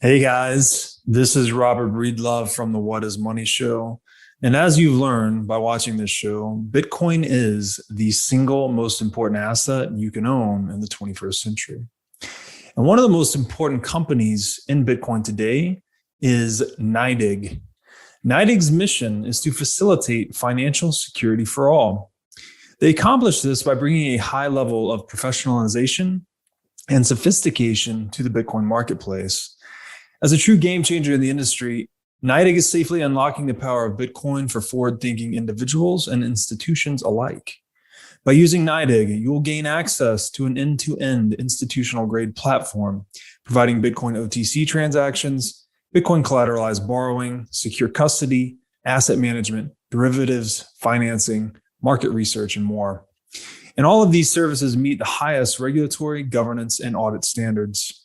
Hey guys, this is Robert Breedlove from the What is Money show. And as you've learned by watching this show, Bitcoin is the single most important asset you can own in the 21st century. And one of the most important companies in Bitcoin today is NYDIG. NYDIG's mission is to facilitate financial security for all. They accomplish this by bringing a high level of professionalization and sophistication to the Bitcoin marketplace. As a true game changer in the industry, NYDIG is safely unlocking the power of Bitcoin for forward-thinking individuals and institutions alike. By using NYDIG, you will gain access to an end-to-end institutional-grade platform, providing Bitcoin OTC transactions, Bitcoin collateralized borrowing, secure custody, asset management, derivatives, financing, market research, and more. And all of these services meet the highest regulatory, governance, and audit standards.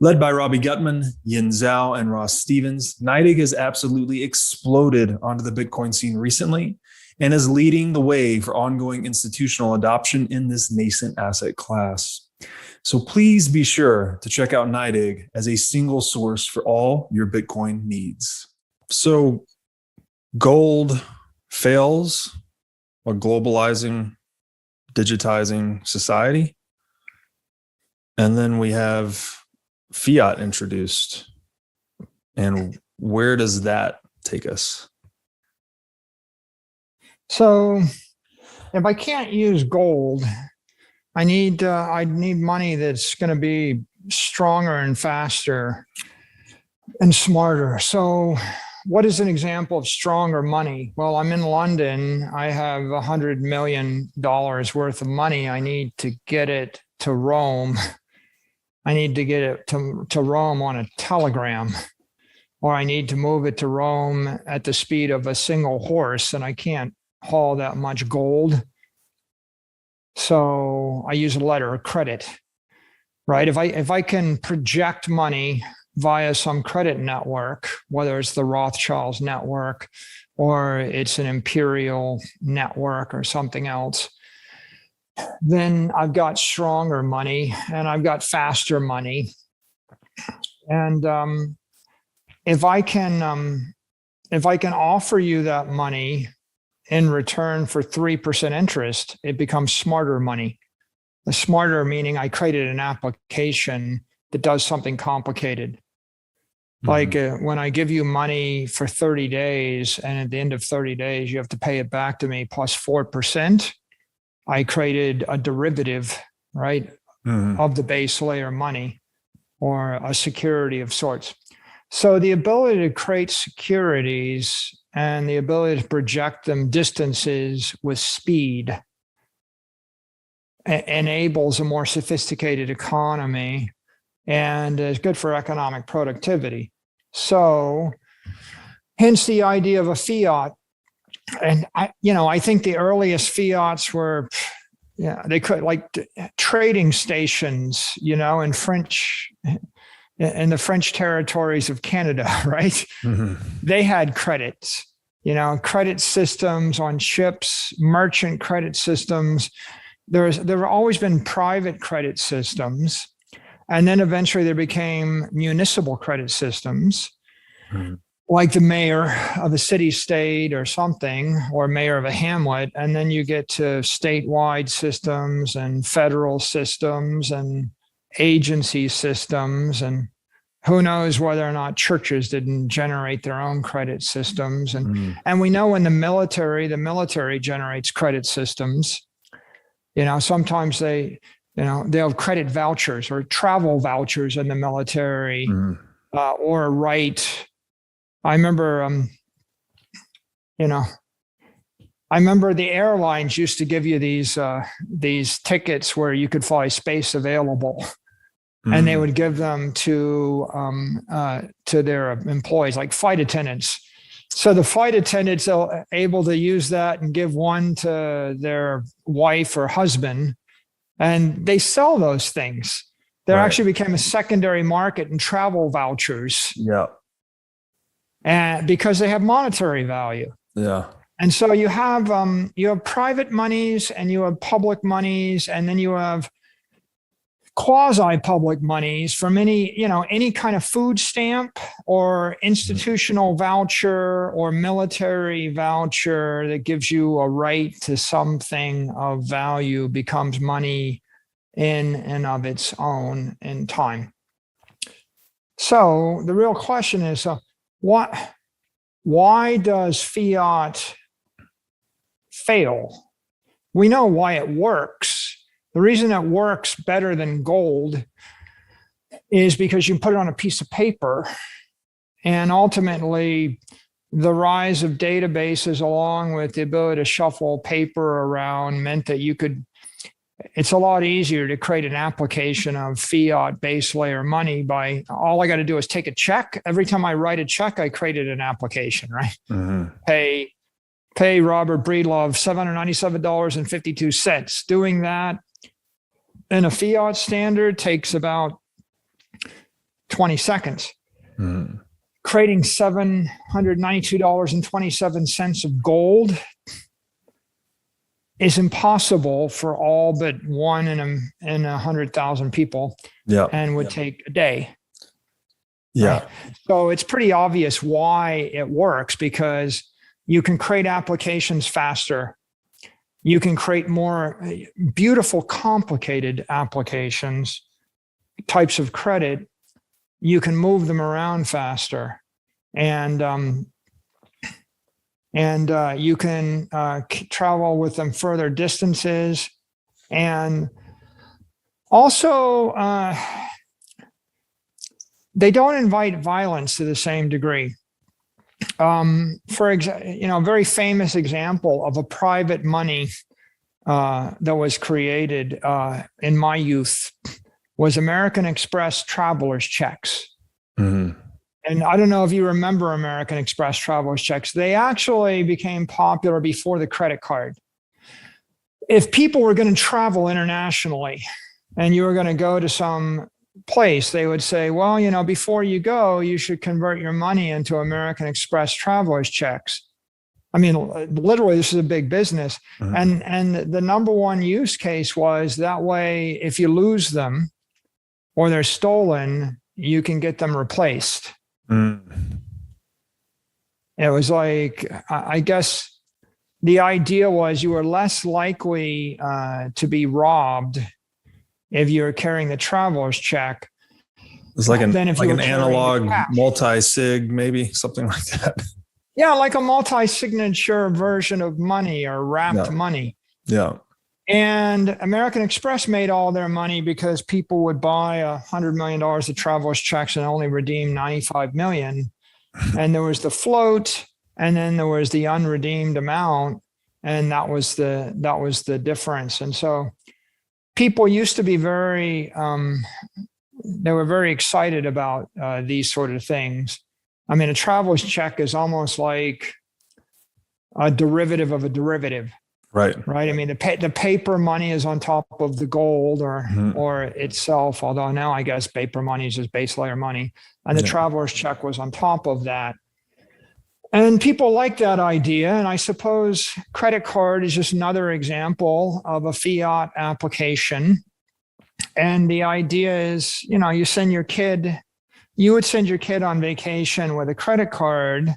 Led by Robbie Gutman, Yin Zhao, and Ross Stevens, NYDIG has absolutely exploded onto the Bitcoin scene recently and is leading the way for ongoing institutional adoption in this nascent asset class. So please be sure to check out NYDIG as a single source for all your Bitcoin needs. So gold fails while globalizing, digitizing society. And then we have Fiat introduced. And where does that take us? So if I can't use gold, I need money that's going to be stronger and faster and smarter. So what is an example of stronger money? Well, I'm in London. I have $100 million worth of money. I need to get it to Rome. I need to get it to Rome on a telegram, or I need to move it to Rome at the speed of a single horse, and I can't haul that much gold. So I use a letter of credit, right? If I can project money via some credit network, whether it's the Rothschilds network or it's an imperial network or something else, then I've got stronger money and I've got faster money. And if I can offer you that money in return for 3% interest, it becomes smarter money. The smarter meaning I created an application that does something complicated. Like when I give you money for 30 days and at the end of 30 days, you have to pay it back to me plus 4%. I created a derivative, right, of the base layer money, or a security of sorts. So the ability to create securities and the ability to project them distances with speed enables a more sophisticated economy and is good for economic productivity. So hence the idea of a fiat. And I think the earliest fiats were, they could like trading stations, in the French territories of Canada, right? They had credits, credit systems on ships, merchant credit systems. There have always been private credit systems. And then eventually there became municipal credit systems. Like the mayor of a city-state or something, or mayor of a hamlet, and then you get to statewide systems and federal systems and agency systems, and who knows whether or not churches didn't generate their own credit systems. And we know in the military generates credit systems. Sometimes they'll have credit vouchers or travel vouchers in the military, or a right. I remember the airlines used to give you these tickets where you could fly space available, and they would give them to their employees, like flight attendants. So the flight attendants are able to use that and give one to their wife or husband, and they sell those things. There actually became a secondary market in travel vouchers. Yeah. And because they have monetary value. Yeah. And so you have private monies and you have public monies, and then you have quasi-public monies from any kind of food stamp or institutional voucher or military voucher that gives you a right to something of value becomes money in and of its own in time. So the real question is, why does fiat fail? We know why it works. The reason it works better than gold is because you put it on a piece of paper, and ultimately the rise of databases along with the ability to shuffle paper around meant that it's a lot easier to create an application of fiat base layer money by all I got to do is take a check. Every time I write a check, I created an application, right? Mm-hmm. Pay Robert Breedlove $797.52. Doing that in a fiat standard takes about 20 seconds. Mm-hmm. Creating $792.27 of gold is impossible for all but one in 100,000 people. Yeah. And would take a day. Yeah. Right? So it's pretty obvious why it works, because you can create applications faster. You can create more beautiful, complicated applications, types of credit. You can move them around faster, and you can travel with them further distances. And also, they don't invite violence to the same degree. For example, a very famous example of a private money that was created in my youth was American Express traveler's checks. Mm-hmm. And I don't know if you remember American Express traveler's checks. They actually became popular before the credit card. If people were going to travel internationally and you were going to go to some place, they would say, well, before you go, you should convert your money into American Express traveler's checks. I mean, literally, this is a big business. Mm-hmm. And the number one use case was that way, if you lose them or they're stolen, you can get them replaced. Mm. It was like, I guess the idea was you were less likely to be robbed if you're carrying the traveler's check. It's like an analog multi-sig, maybe something like that. Yeah, like a multi-signature version of money or wrapped money. Yeah. And American Express made all their money because people would buy $100 million of traveler's checks and only redeem 95 million. And there was the float, and then there was the unredeemed amount, and that was the difference. And so people used to be they were very excited about these sort of things. I mean, a traveler's check is almost like a derivative of a derivative. Right. I mean, the paper money is on top of the gold or itself, although now I guess paper money is just base layer money. And the traveler's check was on top of that. And people like that idea. And I suppose credit card is just another example of a fiat application. And the idea is, you would send your kid on vacation with a credit card,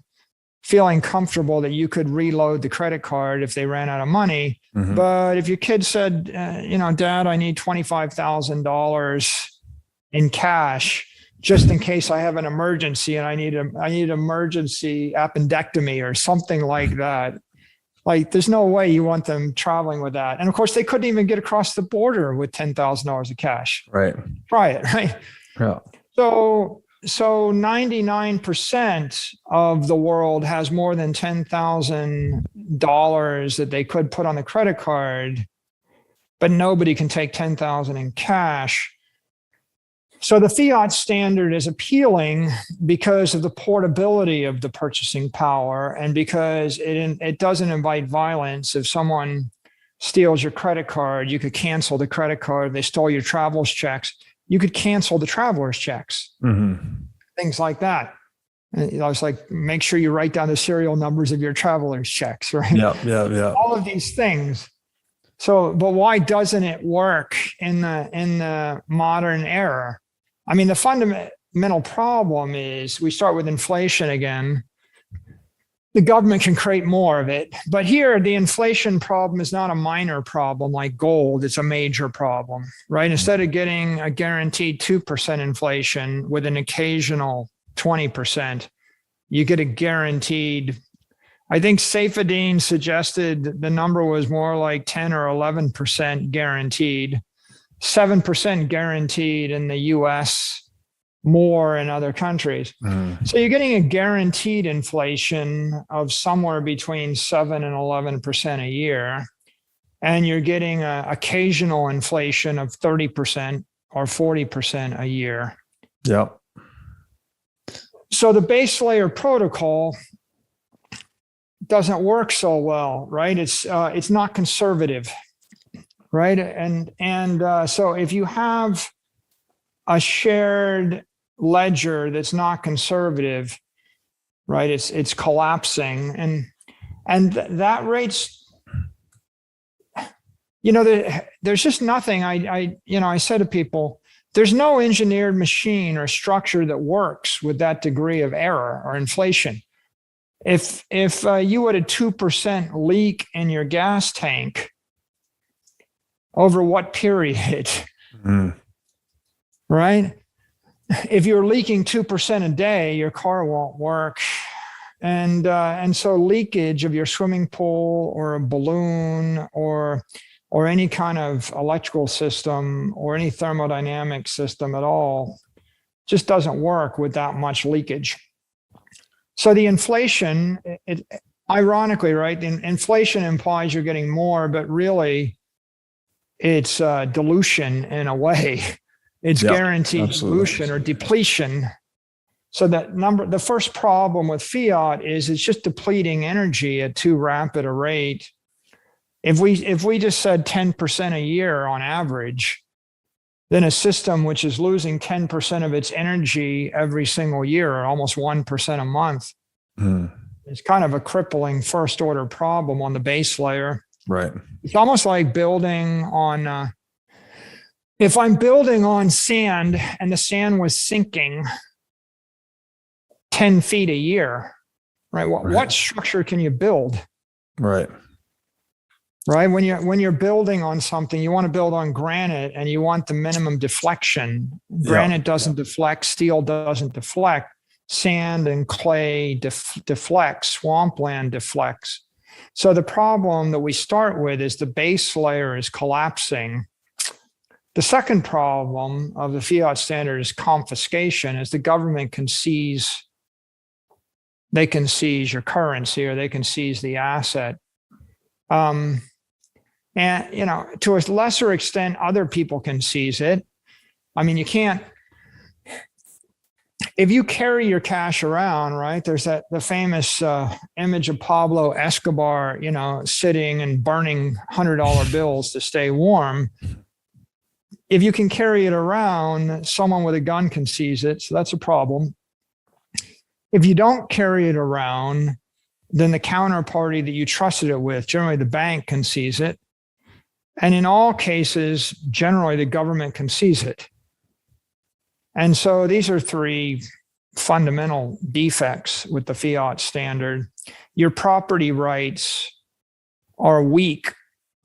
feeling comfortable that you could reload the credit card if they ran out of money. Mm-hmm. But if your kid said, Dad, I need $25,000 in cash just in case I have an emergency and I need emergency appendectomy or something like that. Like, there's no way you want them traveling with that. And of course, they couldn't even get across the border with $10,000 of cash. Right. Try it, right? Yeah. So 99% of the world has more than $10,000 that they could put on the credit card, but nobody can take $10,000 in cash. So the fiat standard is appealing because of the portability of the purchasing power and because it doesn't invite violence. If someone steals your credit card, you could cancel the credit card. They stole your traveler's checks. You could cancel the traveler's checks, things like that. And I was like, make sure you write down the serial numbers of your traveler's checks, right? Yeah. All of these things. but why doesn't it work in the modern era? I mean, the fundamental problem is we start with inflation again. The government can create more of it. But here, the inflation problem is not a minor problem like gold. It's a major problem, right? Instead of getting a guaranteed 2% inflation with an occasional 20%, you get a guaranteed, I think Saifedean suggested the number was more like 10 or 11% guaranteed, 7% guaranteed in the US, more in other countries. So you're getting a guaranteed inflation of somewhere between 7 and 11% a year. And you're getting an occasional inflation of 30% or 40% a year. Yep. So the base layer protocol doesn't work so well, right? It's not conservative, right? And so if you have a shared ledger that's not conservative, right? It's collapsing, and that rate's, there's just nothing. I said to people, there's no engineered machine or structure that works with that degree of error or inflation. If you had a 2% leak in your gas tank, over what period? Right? If you're leaking 2% a day, your car won't work. And so leakage of your swimming pool or a balloon or any kind of electrical system or any thermodynamic system at all just doesn't work with that much leakage. So the inflation, ironically, right? The inflation implies you're getting more, but really it's dilution in a way. It's guaranteed dilution or depletion. So the first problem with fiat is it's just depleting energy at too rapid a rate. If we just said 10% a year on average, then a system which is losing 10% of its energy every single year, or almost 1% a month, is kind of a crippling first order problem on the base layer. Right. It's almost like building on, if I'm building on sand and the sand was sinking 10 feet a year, right? What structure can you build? Right. Right. When you're building on something, you want to build on granite and you want the minimum deflection. Granite doesn't deflect, steel doesn't deflect, sand and clay deflects, swampland deflects. So the problem that we start with is the base layer is collapsing. The second problem of the fiat standard is confiscation, as the government can seize your currency or they can seize the asset. And, to a lesser extent, other people can seize it. I mean, you can't, if you carry your cash around, right, there's the famous image of Pablo Escobar, sitting and burning $100 bills to stay warm. If you can carry it around, someone with a gun can seize it. So that's a problem. If you don't carry it around, then the counterparty that you trusted it with, generally the bank, can seize it. And in all cases, generally the government can seize it. And so these are three fundamental defects with the fiat standard. Your property rights are weak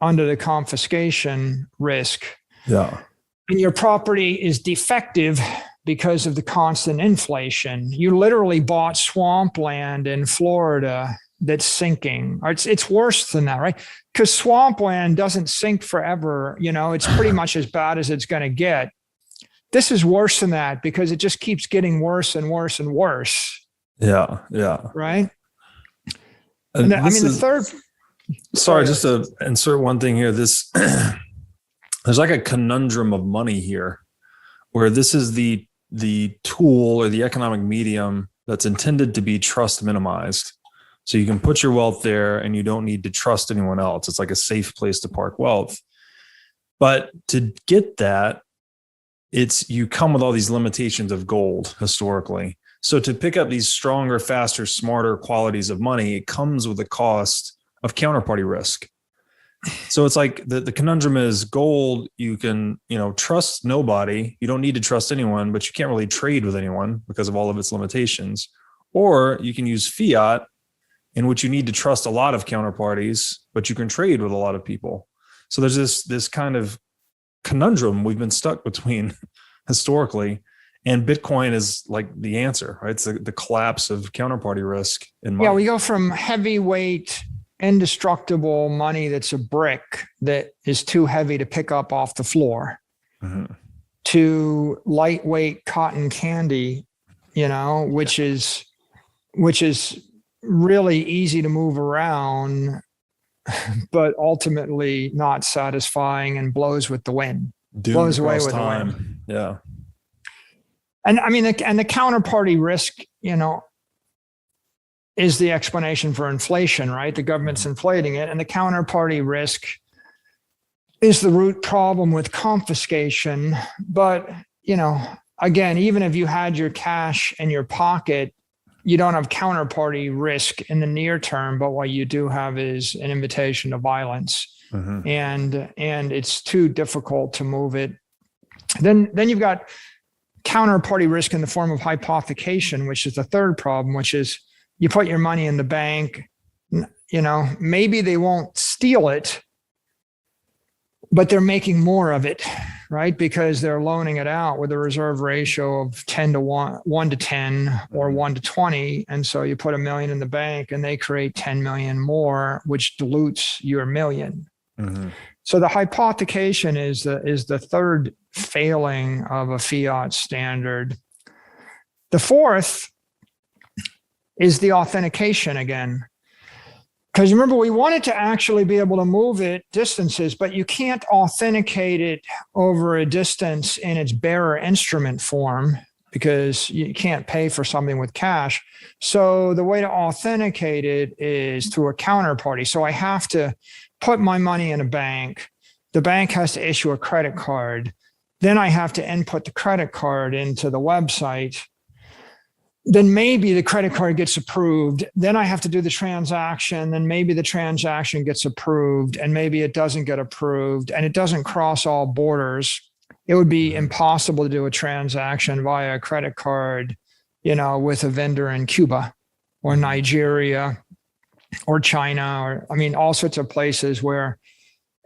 under the confiscation risk. Yeah. And your property is defective because of the constant inflation. You literally bought swampland in Florida that's sinking. Or it's worse than that, right? Because swampland doesn't sink forever. It's pretty much as bad as it's going to get. This is worse than that because it just keeps getting worse and worse and worse. Yeah. Yeah. Right. And the third. Sorry, just to insert one thing here. There's like a conundrum of money here, where this is the tool or the economic medium that's intended to be trust minimized. So you can put your wealth there and you don't need to trust anyone else. It's like a safe place to park wealth. But to get that, you come with all these limitations of gold historically. So to pick up these stronger, faster, smarter qualities of money, it comes with a cost of counterparty risk. So it's like the conundrum is gold. You can, trust nobody. You don't need to trust anyone, but you can't really trade with anyone because of all of its limitations. Or you can use fiat, in which you need to trust a lot of counterparties, but you can trade with a lot of people. So there's this kind of conundrum we've been stuck between historically, and Bitcoin is like the answer, right? It's the collapse of counterparty risk in money. Yeah, we go from heavyweight, indestructible money that's a brick that is too heavy to pick up off the floor to lightweight cotton candy, which is really easy to move around, but ultimately not satisfying and blows with the wind. Blows away with time. The wind. Yeah. And I mean, the counterparty risk, is the explanation for inflation, right? The government's inflating it. And the counterparty risk is the root problem with confiscation. But, again, even if you had your cash in your pocket, you don't have counterparty risk in the near term, but what you do have is an invitation to violence. And it's too difficult to move it. Then you've got counterparty risk in the form of hypothecation, which is the third problem, which is you put your money in the bank, maybe they won't steal it, but they're making more of it, right? Because they're loaning it out with a reserve ratio of 10 to 1 to 10 or 1 to 20. And so you put $1 million in the bank and they create 10 million more, which dilutes your million. So the hypothecation is the third failing of a fiat standard. The fourth is the authentication again. Because remember, we wanted to actually be able to move it distances, but you can't authenticate it over a distance in its bearer instrument form because you can't pay for something with cash. So the way to authenticate it is through a counterparty. So I have to put my money in a bank. The bank has to issue a credit card. Then I have to input the credit card into the website. Then maybe the credit card gets approved. Then I have to do the transaction. Then maybe the transaction gets approved and maybe it doesn't get approved and it doesn't cross all borders. It would be impossible to do a transaction via a credit card, with a vendor in Cuba or Nigeria or China, or all sorts of places where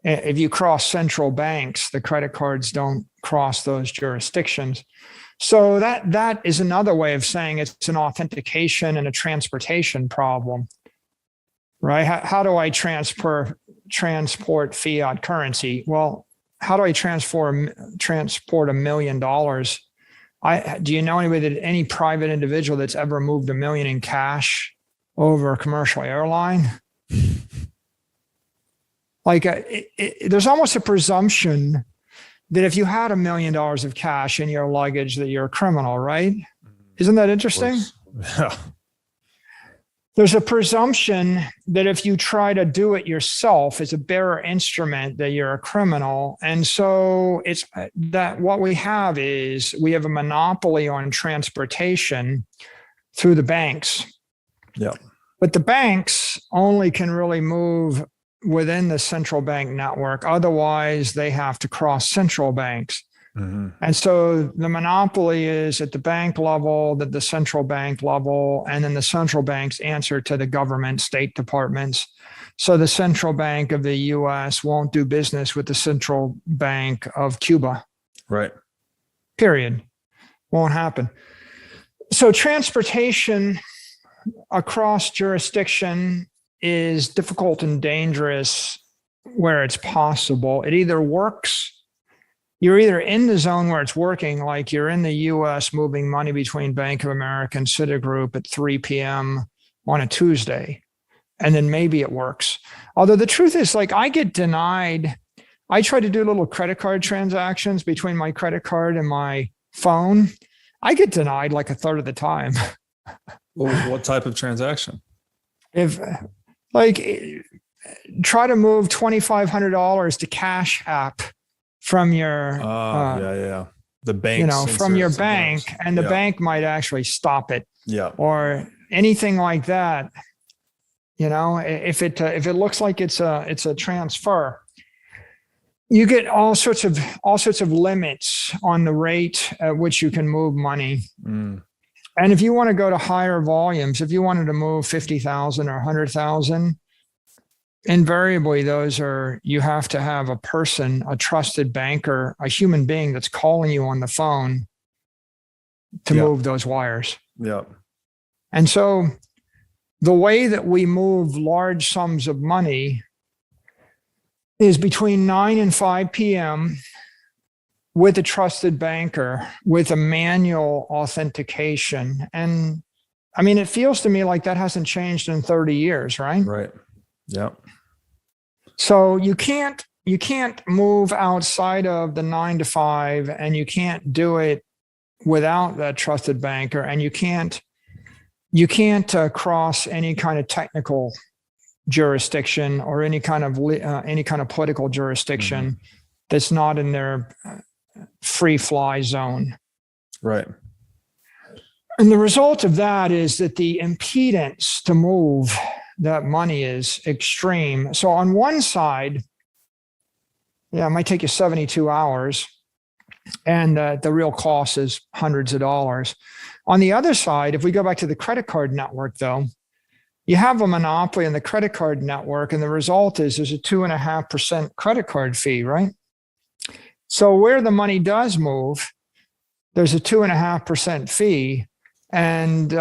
if you cross central banks, the credit cards don't cross those jurisdictions. So that is another way of saying it's an authentication and a transportation problem, right? How do I transport fiat currency? Well, how do I transport $1 million? Do you know any private individual that's ever moved $1 million in cash over a commercial airline? There's almost a presumption that if you had $1 million of cash in your luggage, that you're a criminal, right? Isn't that interesting? Yeah. There's a presumption that if you try to do it yourself as a bearer instrument, that you're a criminal. And so it's that what we have is we have a monopoly on transportation through the banks. Yeah. But the banks only can really move within the central bank network. Otherwise, they have to cross central banks. And so the monopoly is at the bank level, the central bank level, and then the central banks answer to the government, state departments. So the central bank of the US won't do business with the central bank of Cuba. Right. Period. Won't happen. So transportation across jurisdiction is difficult and dangerous where it's possible. It either works, you're either in the zone where it's working, like you're in the US moving money between Bank of America and Citigroup at 3 p.m. on a Tuesday, and then maybe it works. Although the truth is, I get denied. I try to do little credit card transactions between my credit card and my phone. I get denied like a third of the time. Well, what type of transaction? If try to move $2,500 to Cash App from your the bank, from your bank, and the bank might actually stop it, or anything like that. if it looks like it's a transfer, you get all sorts of limits on the rate at which you can move money. Mm. And if you want to go to higher volumes, if you wanted to move 50,000 or 100,000, invariably you have to have a person, a trusted banker, a human being that's calling you on the phone to move those wires. Yeah. And so the way that we move large sums of money is between 9 and 5 p.m. with a trusted banker with a manual authentication. And I mean, it feels to me like that hasn't changed in 30 years, right? Right. Yeah. So you can't move outside of the 9 to 5, and you can't do it without that trusted banker, and you can't cross any kind of technical jurisdiction or any kind of political jurisdiction that's not in their free fly zone. Right. And the result of that is that the impedance to move that money is extreme. So on one side, it might take you 72 hours, and the real cost is hundreds of dollars. On the other side, if we go back to the credit card network, though, you have a monopoly in the credit card network, and the result is there's a 2.5% credit card fee, right? So where the money does move, there's a 2.5% fee, and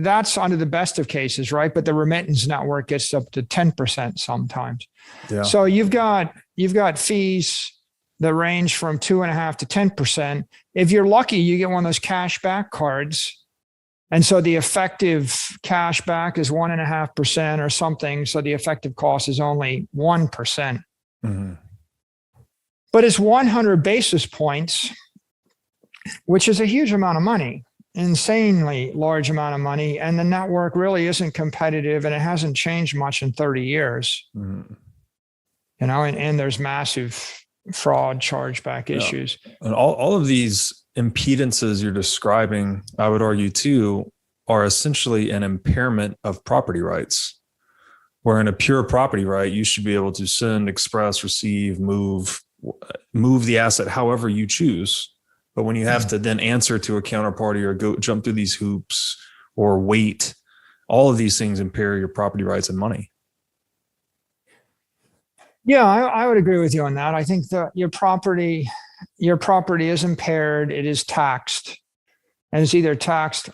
that's under the best of cases, right? But the remittance network gets up to 10% sometimes. Yeah. So you've got fees that range from 2.5% to 10%. If you're lucky, you get one of those cash back cards. And so the effective cash back is 1.5% or something. So the effective cost is only 1%. Mm-hmm. But it's 100 basis points, which is a huge amount of money, insanely large amount of money. And the network really isn't competitive, and it hasn't changed much in 30 years. Mm-hmm. And there's massive fraud, chargeback issues. And all of these impedances you're describing, I would argue too, are essentially an impairment of property rights. Where in a pure property right, you should be able to send, express, receive, move the asset however you choose. But when you have to then answer to a counterparty or go jump through these hoops or wait, all of these things impair your property rights and money. Yeah, I would agree with you on that. I think that your property is impaired. It is taxed, and it's either taxed.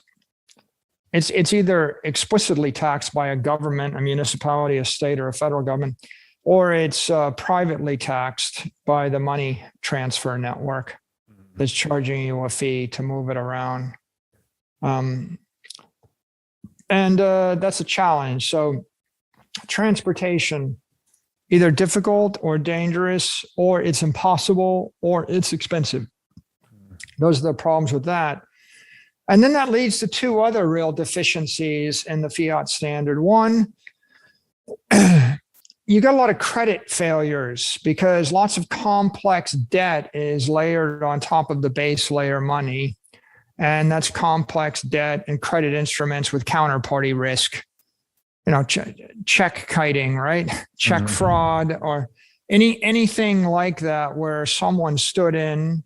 It's either explicitly taxed by a government, a municipality, a state, or a federal government, or it's privately taxed by the money transfer network that's charging you a fee to move it around. And that's a challenge. So transportation, either difficult or dangerous, or it's impossible, or it's expensive. Those are the problems with that. And then that leads to two other real deficiencies in the fiat standard. One, you got a lot of credit failures because lots of complex debt is layered on top of the base layer money. And that's complex debt and credit instruments with counterparty risk. Check kiting, right? Check fraud, or anything like that where someone stood in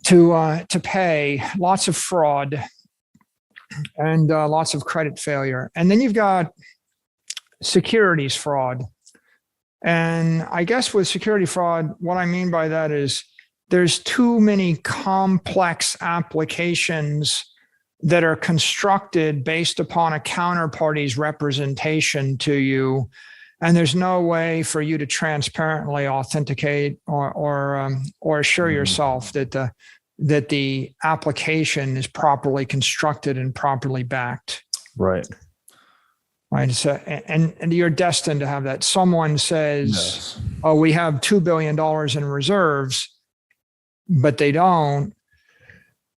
to pay. Lots of fraud and lots of credit failure. And then you've got securities fraud. And I guess with security fraud, what I mean by that is there's too many complex applications that are constructed based upon a counterparty's representation to you, and there's no way for you to transparently authenticate or assure yourself that the application is properly constructed and properly backed. Right. Right. So, and you're destined to have that. Someone says, Yes. "Oh, we have $2 billion in reserves," but they don't.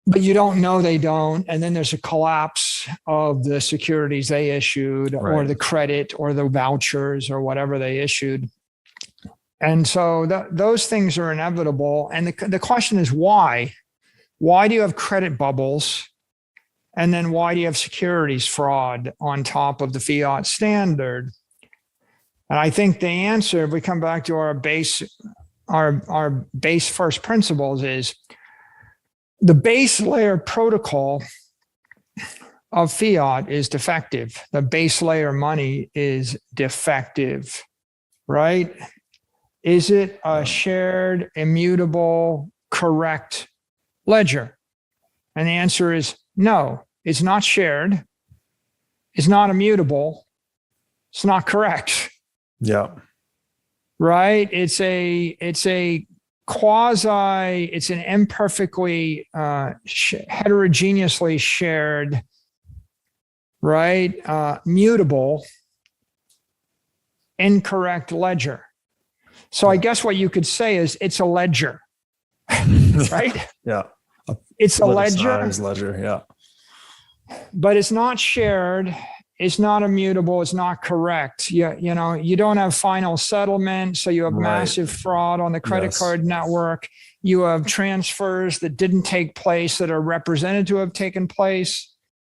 But you don't know they don't. And then there's a collapse of the securities they issued, Right. or the credit or the vouchers or whatever they issued. And so those things are inevitable. And the question is why? Why do you have credit bubbles? And then why do you have securities fraud on top of the fiat standard? And I think the answer, if we come back to our base first principles, is the base layer protocol of fiat is defective. The base layer money is defective, right? Is it a shared, immutable, correct ledger? And the answer is no. It's not shared. It's not immutable. It's not correct. Yeah. Right? It's an imperfectly heterogeneously shared, right? Mutable, incorrect ledger. So I guess what you could say is it's a ledger, right? Yeah. It's a ledger. Ledger, yeah. But it's not shared. It's not immutable. It's not correct. You don't have final settlement. So you have massive fraud on the credit card network. You have transfers that didn't take place that are represented to have taken place.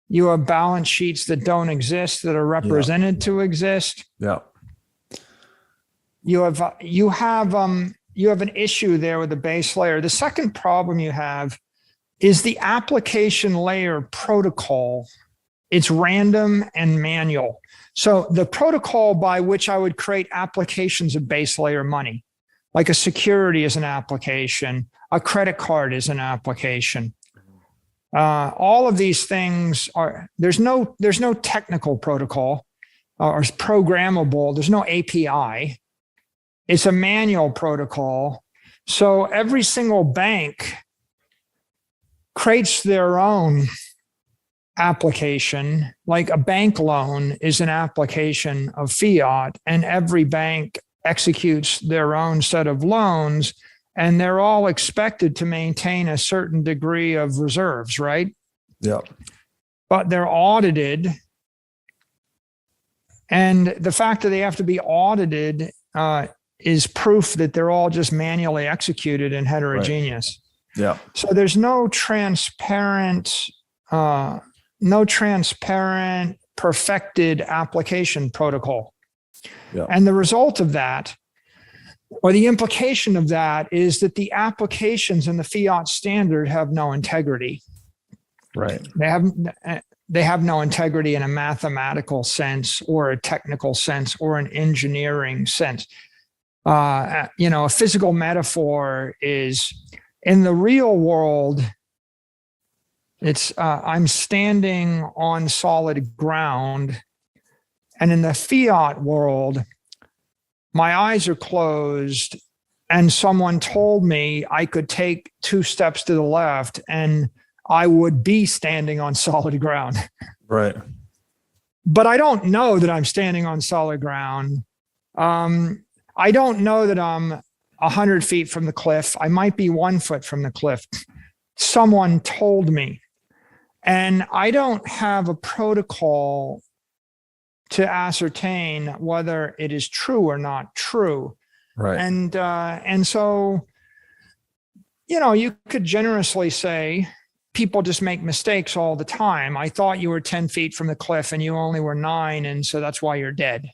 You have balance sheets that don't exist that are represented to exist. Yeah. You have an issue there with the base layer. The second problem you have is the application layer protocol. It's random and manual. So the protocol by which I would create applications of base layer money, like a security is an application, a credit card is an application. All of these things there's no technical protocol or programmable. There's no API. It's a manual protocol. So every single bank creates their own application, like a bank loan is an application of fiat, and every bank executes their own set of loans, and they're all expected to maintain a certain degree of reserves, right? Yeah. But they're audited. And the fact that they have to be audited is proof that they're all just manually executed and heterogeneous. Right. Yeah. So there's no transparent, perfected application protocol. Yeah. And the result of that, or the implication of that, is that the applications in the fiat standard have no integrity. Right. They have no integrity in a mathematical sense or a technical sense or an engineering sense. A physical metaphor is, in the real world, it's I'm standing on solid ground, and in the fiat world, my eyes are closed, and someone told me I could take 2 steps to the left and I would be standing on solid ground. Right. But I don't know that I'm standing on solid ground. I don't know that I'm 100 feet from the cliff. I might be 1 foot from the cliff. Someone told me. And I don't have a protocol to ascertain whether it is true or not true. Right. And so, you could generously say people just make mistakes all the time. I thought you were 10 feet from the cliff and you only were 9. And so that's why you're dead.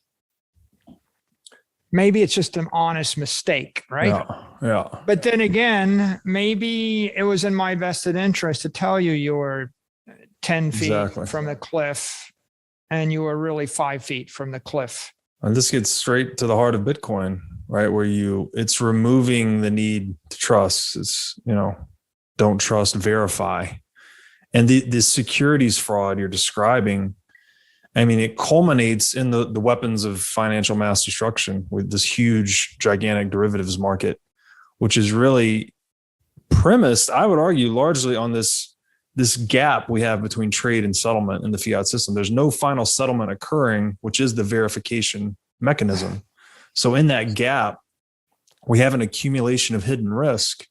Maybe it's just an honest mistake, right? Yeah. But then again, maybe it was in my vested interest to tell you were 10 feet from the cliff and you were really 5 feet from the cliff. And this gets straight to the heart of Bitcoin, right? Where it's removing the need to trust. It's, don't trust, verify. And the securities fraud you're describing, I mean, it culminates in the weapons of financial mass destruction with this huge, gigantic derivatives market, which is really premised, I would argue, largely on this gap we have between trade and settlement in the fiat system. There's no final settlement occurring, which is the verification mechanism. So in that gap, we have an accumulation of hidden risk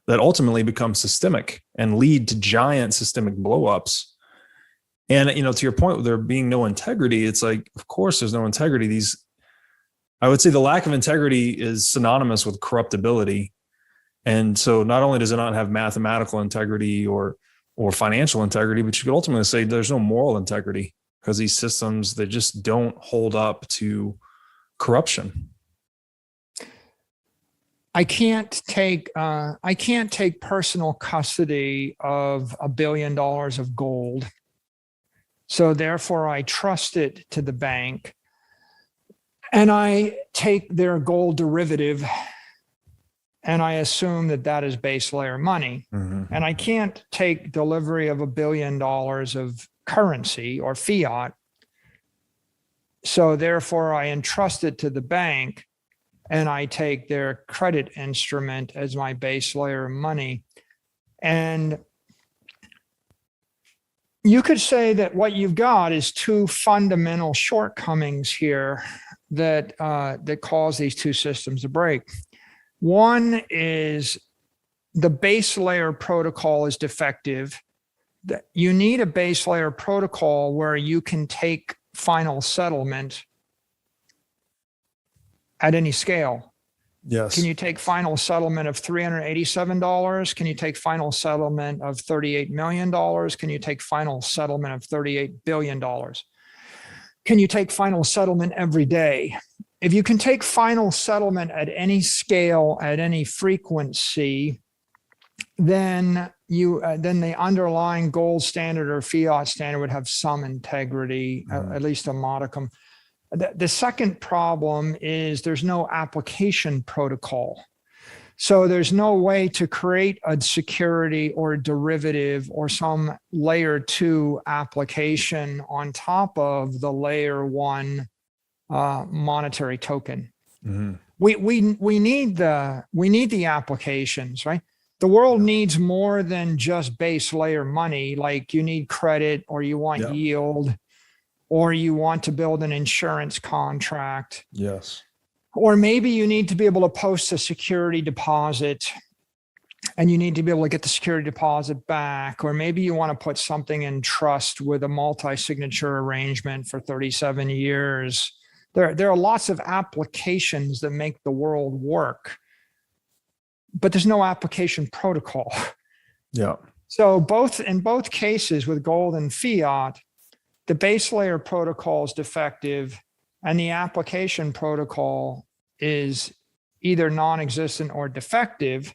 that ultimately becomes systemic and lead to giant systemic blowups. And, to your point, there being no integrity, it's like, of course, there's no integrity. I would say the lack of integrity is synonymous with corruptibility. And so not only does it not have mathematical integrity or or financial integrity, but you could ultimately say there's no moral integrity because these systems, they just don't hold up to corruption. I can't take personal custody of $1 billion of gold. So therefore I trust it to the bank and I take their gold derivative and I assume that that is base layer money. Mm-hmm. And I can't take delivery of $1 billion of currency or fiat. So therefore I entrust it to the bank and I take their credit instrument as my base layer money. And you could say that what you've got is two fundamental shortcomings here that cause these two systems to break. One is the base layer protocol is defective. You need a base layer protocol where you can take final settlement at any scale. Yes. Can you take final settlement of $387? Can you take final settlement of $38 million? Can you take final settlement of $38 billion? Can you take final settlement every day? If you can take final settlement at any scale, at any frequency, then then the underlying gold standard or fiat standard would have some integrity, at least a modicum. The second problem is there's no application protocol. So there's no way to create a security or a derivative or some layer 2 application on top of the layer 1 monetary token. Mm-hmm. We need the applications, right? The world needs more than just base layer money. Like you need credit or you want yield or you want to build an insurance contract. Yes. Or maybe you need to be able to post a security deposit and you need to be able to get the security deposit back. Or maybe you want to put something in trust with a multi-signature arrangement for 37 years. There are lots of applications that make the world work, but there's no application protocol. Yeah. So in both cases with gold and fiat, the base layer protocol is defective and the application protocol is either non-existent or defective.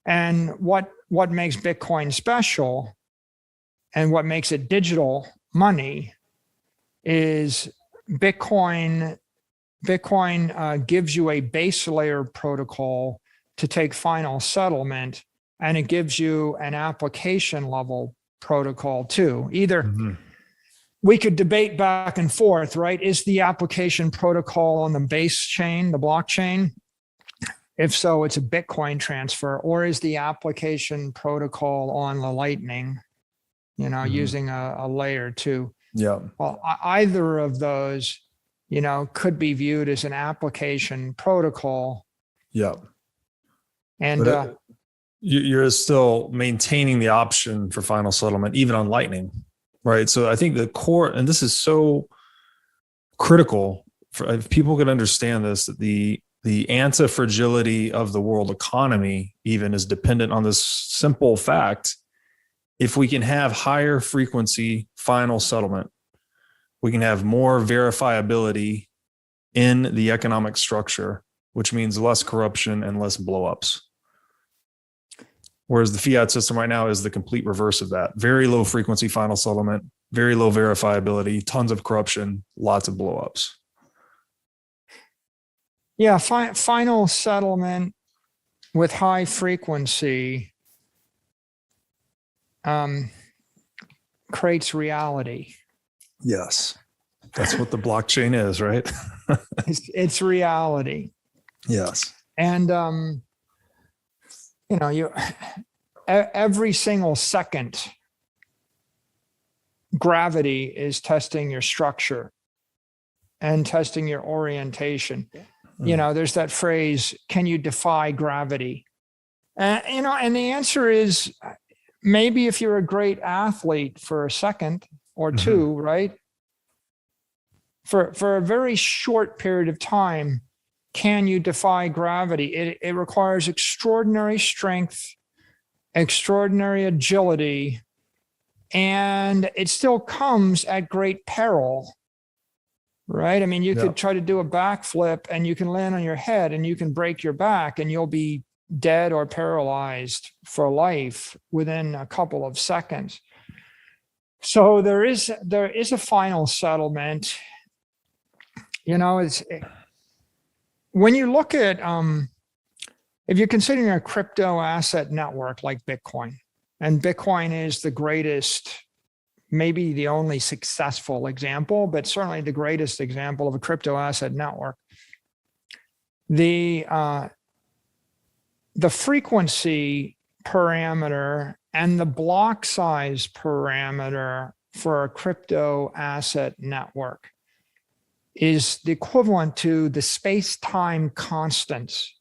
And what makes Bitcoin special and what makes it digital money is Bitcoin gives you a base layer protocol to take final settlement, and it gives you an application level protocol too. Either we could debate back and forth, right? Is the application protocol on the base chain, the blockchain? If so, it's a Bitcoin transfer, or is the application protocol on the Lightning, using a layer 2? Yeah. Well, either of those, could be viewed as an application protocol. Yeah. And you're still maintaining the option for final settlement, even on Lightning, right? So I think the core, and this is so critical for if people could understand this, that the anti-fragility of the world economy even is dependent on this simple fact. If we can have higher frequency final settlement, we can have more verifiability in the economic structure, which means less corruption and less blowups. Whereas the fiat system right now is the complete reverse of that. Very low frequency final settlement, very low verifiability, tons of corruption, lots of blowups. Yeah, final settlement with high frequency creates reality. Yes. That's what the blockchain is, right? It's reality. Yes. And, every single second, gravity is testing your structure and testing your orientation. There's that phrase, can you defy gravity? And the answer is maybe if you're a great athlete for a second or two, right? For a very short period of time, can you defy gravity? It requires extraordinary strength extraordinary agility, and it still comes at great peril, right? I mean, you could try to do a backflip and you can land on your head and you can break your back and you'll be dead or paralyzed for life within a couple of seconds. So there is a final settlement. You know, it's when you look at if you're considering a crypto asset network like Bitcoin, and Bitcoin is the greatest, maybe the only successful example, but certainly the greatest example of a crypto asset network. The frequency parameter and the block size parameter for a crypto asset network is the equivalent to the space-time constants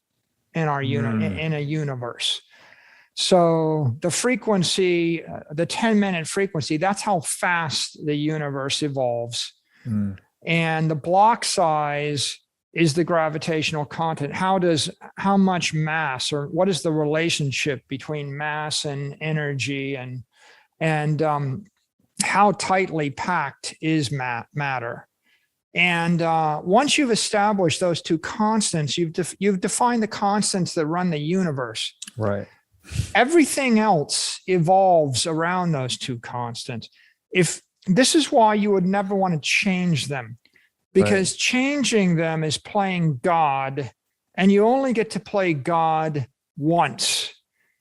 in our in a universe. So the frequency, the 10-minute frequency, that's how fast the universe evolves. And the block size is the gravitational constant. How much mass, or what is the relationship between mass and energy, and how tightly packed is matter? And once you've established those two constants, you've defined the constants that run the universe. Right. Everything else evolves around those two constants. If this is why you would never want to change them, because changing them is playing God, and you only get to play God once.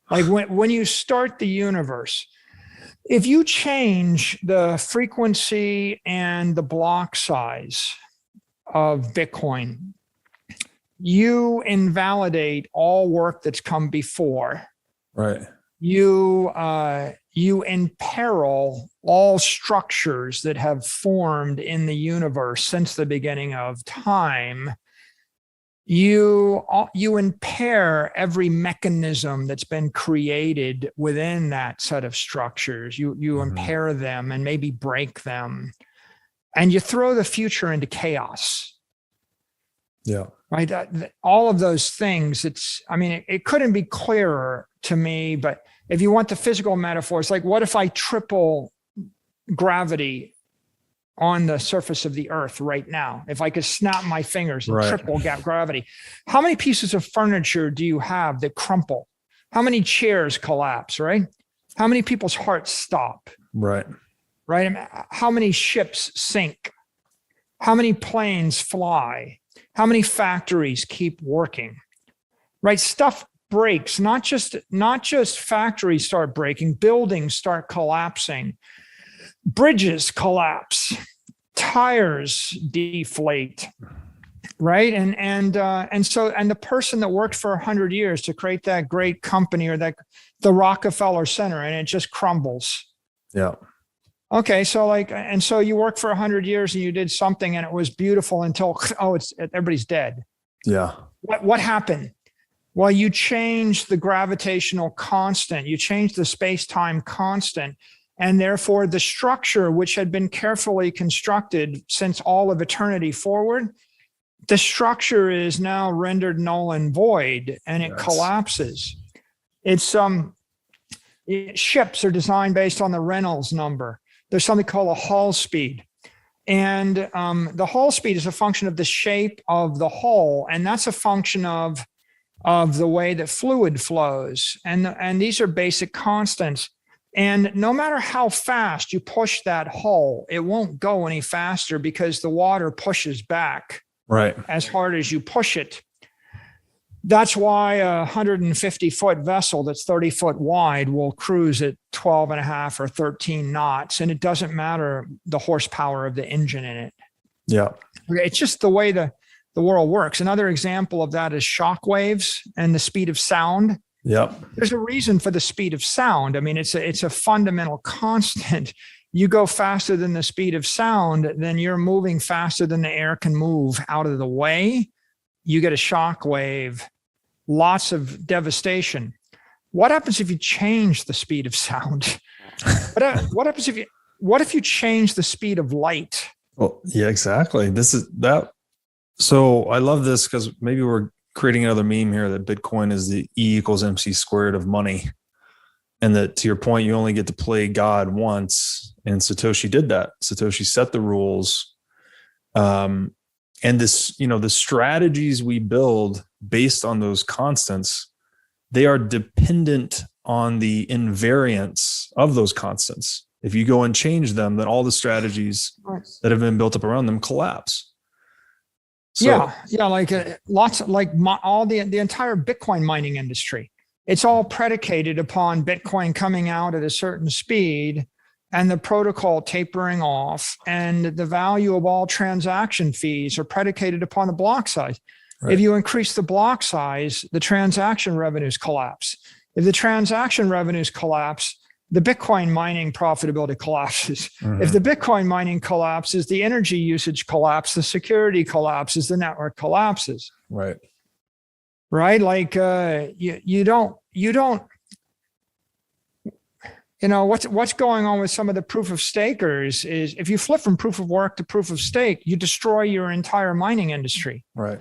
Like when you start the universe, if you change the frequency and the block size of Bitcoin, you invalidate all work that's come before. Right. You imperil all structures that have formed in the universe since the beginning of time. You impair every mechanism that's been created within that set of structures. You impair them and maybe break them, and you throw the future into chaos. Yeah. Right. All of those things. It couldn't be clearer to me. But if you want the physical metaphor, it's like, what if I triple gravity on the surface of the earth right now? If I could snap my fingers and triple gravity, how many pieces of furniture do you have that crumple? How many chairs collapse, right? How many people's hearts stop? Right. How many ships sink? How many planes fly? How many factories keep working? Right? Stuff breaks, not just factories start breaking, buildings start collapsing, bridges collapse, tires deflate, right? And the person that worked for 100 years to create that great company, or the Rockefeller Center, and it just crumbles. Yeah. Okay, so you worked for 100 years and you did something and it was beautiful until everybody's dead. Yeah. What happened? Well, you changed the gravitational constant, you changed the space-time constant, and therefore the structure, which had been carefully constructed since all of eternity forward, the structure is now rendered null and void, and it collapses. It's ships are designed based on the Reynolds number. There's something called a hull speed. And the hull speed is a function of the shape of the hull, and that's a function of the way that fluid flows. And these are basic constants. And no matter how fast you push that hull, it won't go any faster because the water pushes back as hard as you push it. That's why a 150-foot vessel that's 30 foot wide will cruise at 12 and a half or 13 knots. And it doesn't matter the horsepower of the engine in it. Yeah. It's just the way the world works. Another example of that is shock waves and the speed of sound. Yep. There's a reason for the speed of sound. I mean, it's a fundamental constant. You go faster than the speed of sound, then you're moving faster than the air can move out of the way. You get a shock wave, lots of devastation. What happens if you change the speed of sound? What happens if you change the speed of light? Well, yeah, exactly. This is that. So I love this because maybe we're creating another meme here that Bitcoin is the E equals MC squared of money. And that, to your point, you only get to play God once. And Satoshi did that. Satoshi set the rules. And this, the strategies we build based on those constants, they are dependent on the invariance of those constants. If you go and change them, then all the strategies that have been built up around them collapse. So, like all the entire Bitcoin mining industry. It's all predicated upon Bitcoin coming out at a certain speed and the protocol tapering off, and the value of all transaction fees are predicated upon the block size. Right. If you increase the block size, the transaction revenues collapse. If the transaction revenues collapse, the Bitcoin mining profitability collapses. Mm-hmm. If the Bitcoin mining collapses, the energy usage collapses, the security collapses, the network collapses. Right. Right? Like you don't, what's going on with some of the proof of stakers is if you flip from proof of work to proof of stake, you destroy your entire mining industry. Right.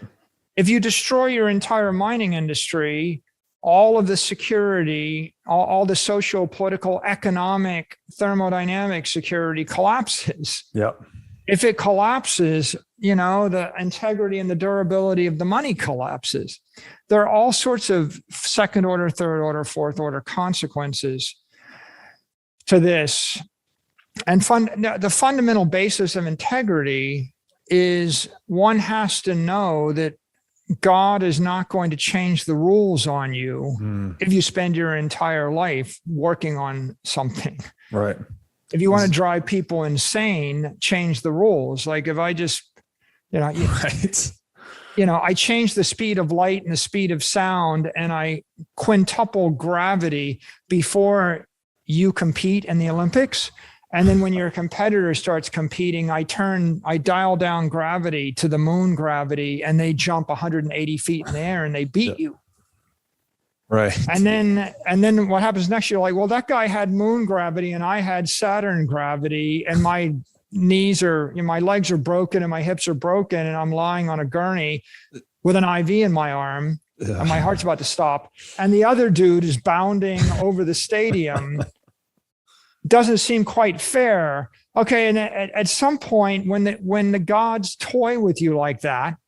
If you destroy your entire mining industry, all of the security, all the social, political, economic, thermodynamic security collapses. Yep. If it collapses, the integrity and the durability of the money collapses. There are all sorts of second order, third order, fourth order consequences to this. And the fundamental basis of integrity is one has to know that God is not going to change the rules on you if you spend your entire life working on something. Right. If you want to drive people insane, change the rules. Like if I just, right. I change the speed of light and the speed of sound, and I quintuple gravity before you compete in the Olympics. And then when your competitor starts competing, I dial down gravity to the moon gravity, and they jump 180 feet in the air and they beat you. Right. And then what happens next? You're like, well, that guy had moon gravity and I had Saturn gravity, and my my legs are broken and my hips are broken, and I'm lying on a gurney with an IV in my arm, and my heart's about to stop. And the other dude is bounding over the stadium. Doesn't seem quite fair. Okay, and at some point, when the gods toy with you like that,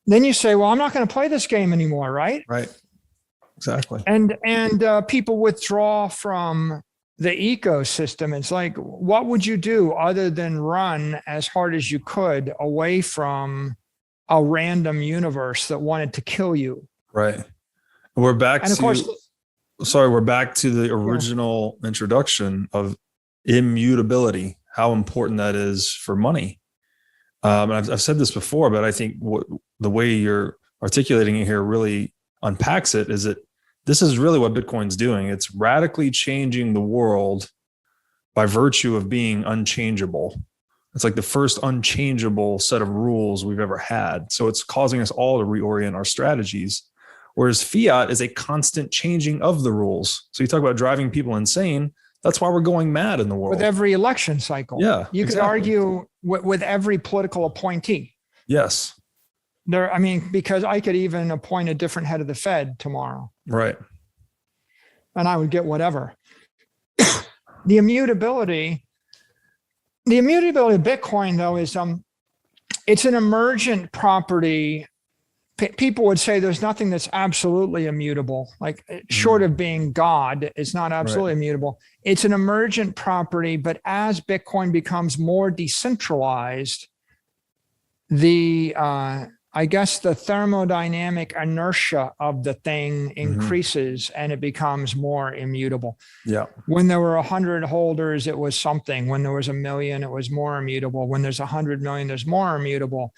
then you say, well, I'm not going to play this game anymore, right? Right. Exactly. And people withdraw from the ecosystem. It's like, what would you do other than run as hard as you could away from a random universe that wanted to kill you? Right. We're back and of course, we're back to the original introduction of immutability, how important that is for money. And I've said this before, but I think the way you're articulating it here really unpacks it, is that this is really what Bitcoin's doing. It's radically changing the world by virtue of being unchangeable. It's like the first unchangeable set of rules we've ever had. So it's causing us all to reorient our strategies. Whereas fiat is a constant changing of the rules. So you talk about driving people insane. That's why we're going mad in the world. With every election cycle. Yeah. You could argue with every political appointee. Yes. Because I could even appoint a different head of the Fed tomorrow. Right. And I would get whatever. The immutability of Bitcoin, though, is it's an emergent property. People would say there's nothing that's absolutely immutable, like short of being God, it's not absolutely immutable. It's an emergent property, but as Bitcoin becomes more decentralized, the thermodynamic inertia of the thing increases and it becomes more immutable. Yeah. When there were 100 holders, it was something. When there was 1 million, it was more immutable. When there's 100 million, there's more immutable.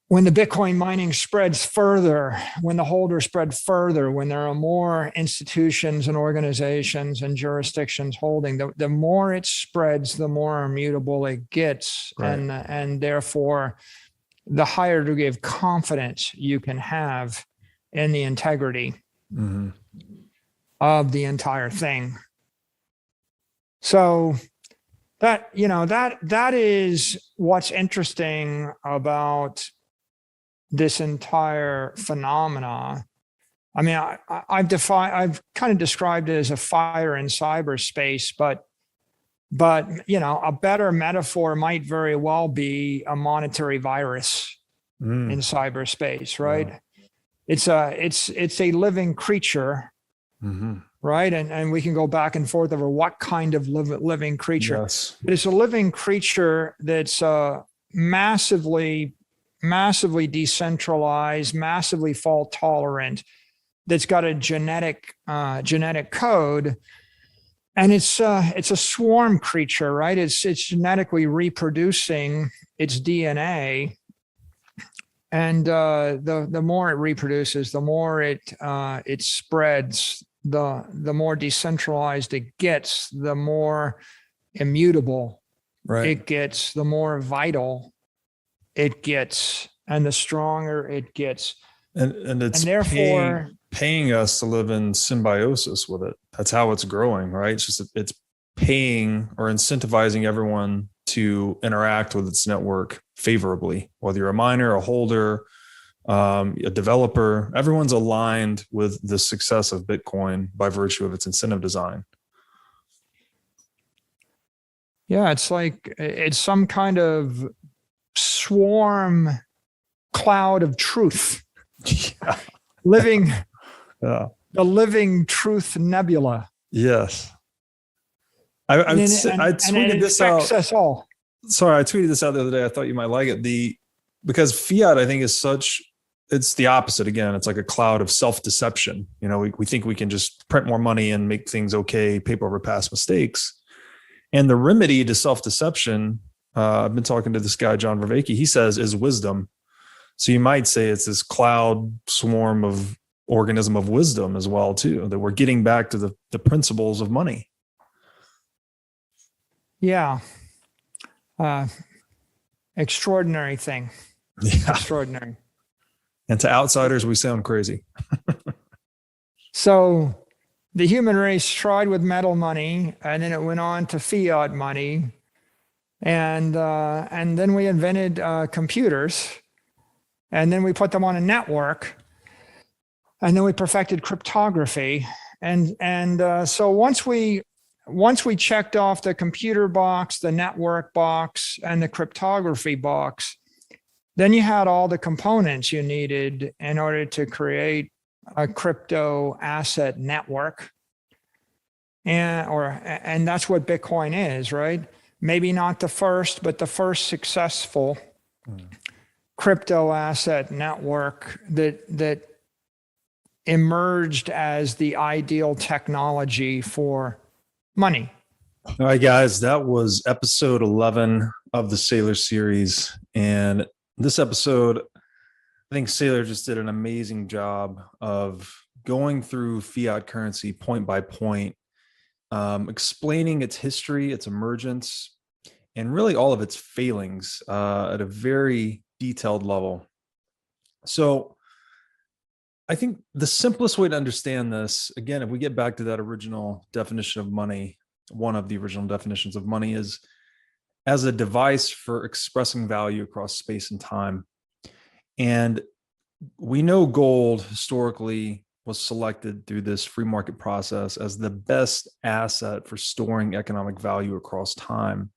When the Bitcoin mining spreads further, when the holders spread further, when there are more institutions and organizations and jurisdictions holding, the more it spreads, the more immutable it gets. Right. And therefore, the higher degree of confidence you can have in the integrity of the entire thing. So that is what's interesting about this entire phenomena. I mean, I've kind of described it as a fire in cyberspace, but a better metaphor might very well be a monetary virus in cyberspace, right? Yeah. It's a living creature, right? And we can go back and forth over what kind of living creature. Yes. But it's a living creature that's massively decentralized, massively fault tolerant, that's got a genetic code, and it's a swarm creature, right? It's genetically reproducing its DNA, and the more it reproduces, the more it spreads. The more decentralized it gets, the more immutable it gets, the more vital it gets, and the stronger it gets. And it's therefore paying us to live in symbiosis with it. That's how it's growing, right? It's just it's paying or incentivizing everyone to interact with its network favorably, whether you're a miner, a holder, a developer. Everyone's aligned with the success of Bitcoin by virtue of its incentive design. Yeah, it's like it's some kind of swarm cloud of truth. Yeah. Living, Yeah. the living truth nebula. Yes. I tweeted this out. Us all. Sorry, I tweeted this out the other day. I thought you might like it. Because fiat, I think, is it's the opposite. Again, it's like a cloud of self-deception. We think we can just print more money and make things okay, paper over past mistakes. And the remedy to self-deception, I've been talking to this guy, John Vervaeke, he says, is wisdom. So you might say it's this cloud swarm of organism of wisdom as well, too, that we're getting back to the principles of money. Yeah. Extraordinary thing. Yeah. Extraordinary. And to outsiders, we sound crazy. So the human race tried with metal money, and then it went on to fiat money. And then we invented computers, and then we put them on a network, and then we perfected cryptography. And so once we checked off the computer box, the network box, and the cryptography box, then you had all the components you needed in order to create a crypto asset network. And that's what Bitcoin is, right? Maybe not the first, but the first successful crypto asset network that emerged as the ideal technology for money. All right, guys, that was episode 11 of the Saylor series. And this episode, I think Saylor just did an amazing job of going through fiat currency point by point, explaining its history, its emergence, and really all of its failings at a very detailed level. So I think the simplest way to understand this, again, if we get back to that original definition of money, one of the original definitions of money is as a device for expressing value across space and time. And we know gold historically was selected through this free market process as the best asset for storing economic value across time.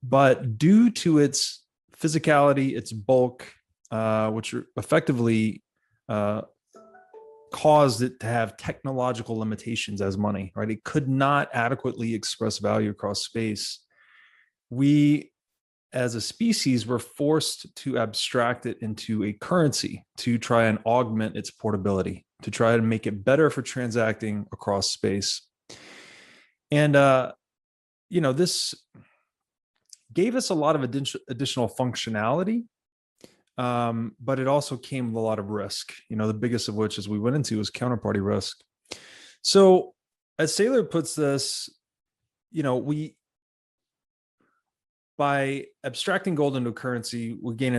But due to its physicality, its bulk, which effectively caused it to have technological limitations as money, right? It could not adequately express value across space. We, as a species, were forced to abstract it into a currency to try and augment its portability, to try to make it better for transacting across space. And, this gave us a lot of additional functionality, but it also came with a lot of risk, the biggest of which, as we went into, was counterparty risk. So as Saylor puts this, by abstracting gold into a currency, we gain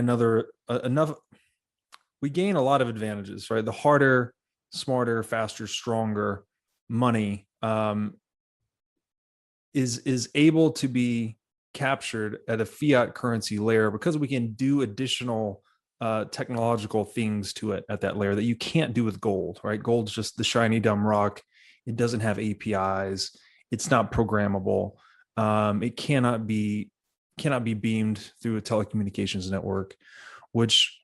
we gain a lot of advantages, right? The harder, smarter, faster, stronger money is able to be captured at a fiat currency layer because we can do additional technological things to it at that layer that you can't do with gold, right? Gold's just the shiny dumb rock. It doesn't have APIs. It's not programmable. It cannot be beamed through a telecommunications network, which,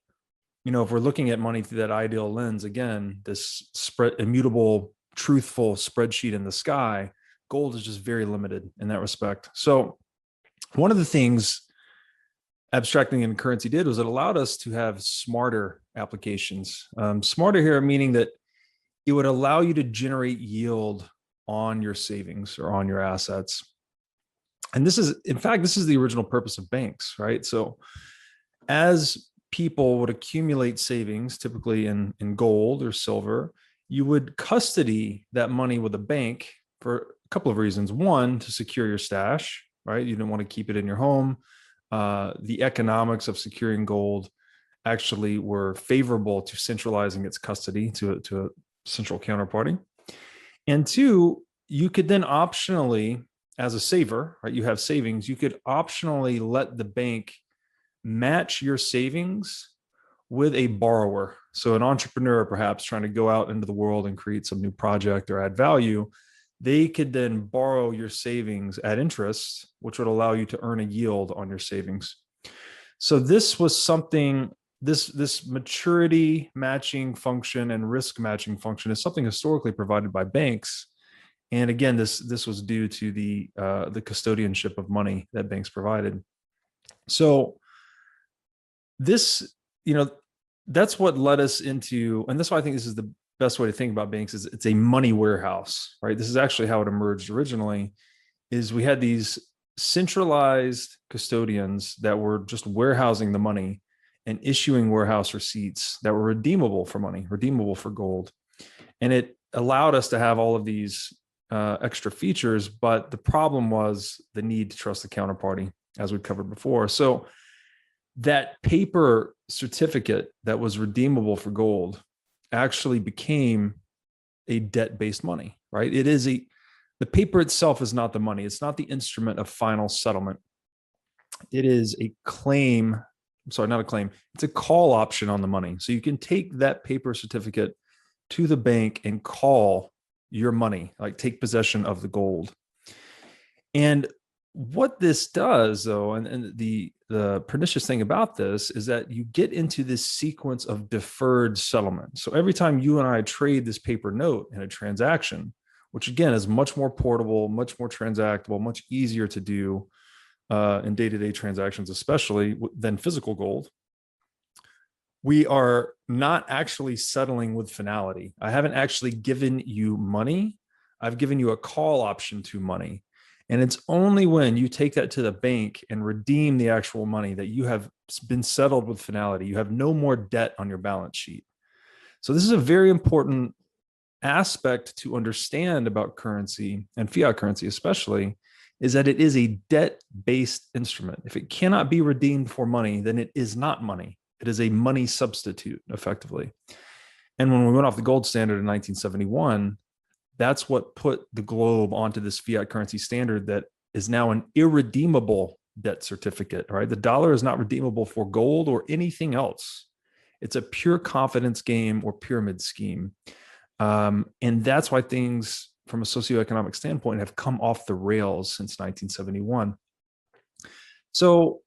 if we're looking at money through that ideal lens, again, this immutable, truthful spreadsheet in the sky, gold is just very limited in that respect. So one of the things abstracting in currency did was it allowed us to have smarter applications. Smarter here meaning that it would allow you to generate yield on your savings or on your assets. And this is the original purpose of banks, right? So as people would accumulate savings, typically in gold or silver, you would custody that money with a bank for a couple of reasons. One, to secure your stash, right? You didn't want to keep it in your home. The economics of securing gold actually were favorable to centralizing its custody to a central counterparty. And two, you could then optionally, as a saver, right? You have savings, you could optionally let the bank match your savings with a borrower. So an entrepreneur, perhaps trying to go out into the world and create some new project or add value, they could then borrow your savings at interest, which would allow you to earn a yield on your savings. So this was something, this maturity matching function and risk matching function is something historically provided by banks. And again, this was due to the custodianship of money that banks provided. So this, that's what led us into, and that's why I think this is the best way to think about banks, is it's a money warehouse, right? This is actually how it emerged originally, is we had these centralized custodians that were just warehousing the money and issuing warehouse receipts that were redeemable for money, redeemable for gold. And it allowed us to have all of these extra features, but the problem was the need to trust the counterparty, as we covered before. So that paper certificate that was redeemable for gold actually became a debt-based money, right? The paper itself is not the money. It's not the instrument of final settlement. It is a claim. I'm sorry, not a claim. It's a call option on the money. So you can take that paper certificate to the bank and call your money, like take possession of the gold. And what this does, though, and the pernicious thing about this is that you get into this sequence of deferred settlement. So every time you and I trade this paper note in a transaction, which again is much more portable, much more transactable, much easier to do in day-to-day transactions, especially than physical gold, we are not actually settling with finality. I haven't actually given you money. I've given you a call option to money. And it's only when you take that to the bank and redeem the actual money that you have been settled with finality. You have no more debt on your balance sheet. So this is a very important aspect to understand about currency, and fiat currency especially, is that it is a debt-based instrument. If it cannot be redeemed for money, then it is not money. It is a money substitute, effectively. And when we went off the gold standard in 1971, that's what put the globe onto this fiat currency standard that is now an irredeemable debt certificate, right? The dollar is not redeemable for gold or anything else. It's a pure confidence game or pyramid scheme. And that's why things from a socioeconomic standpoint have come off the rails since 1971. So,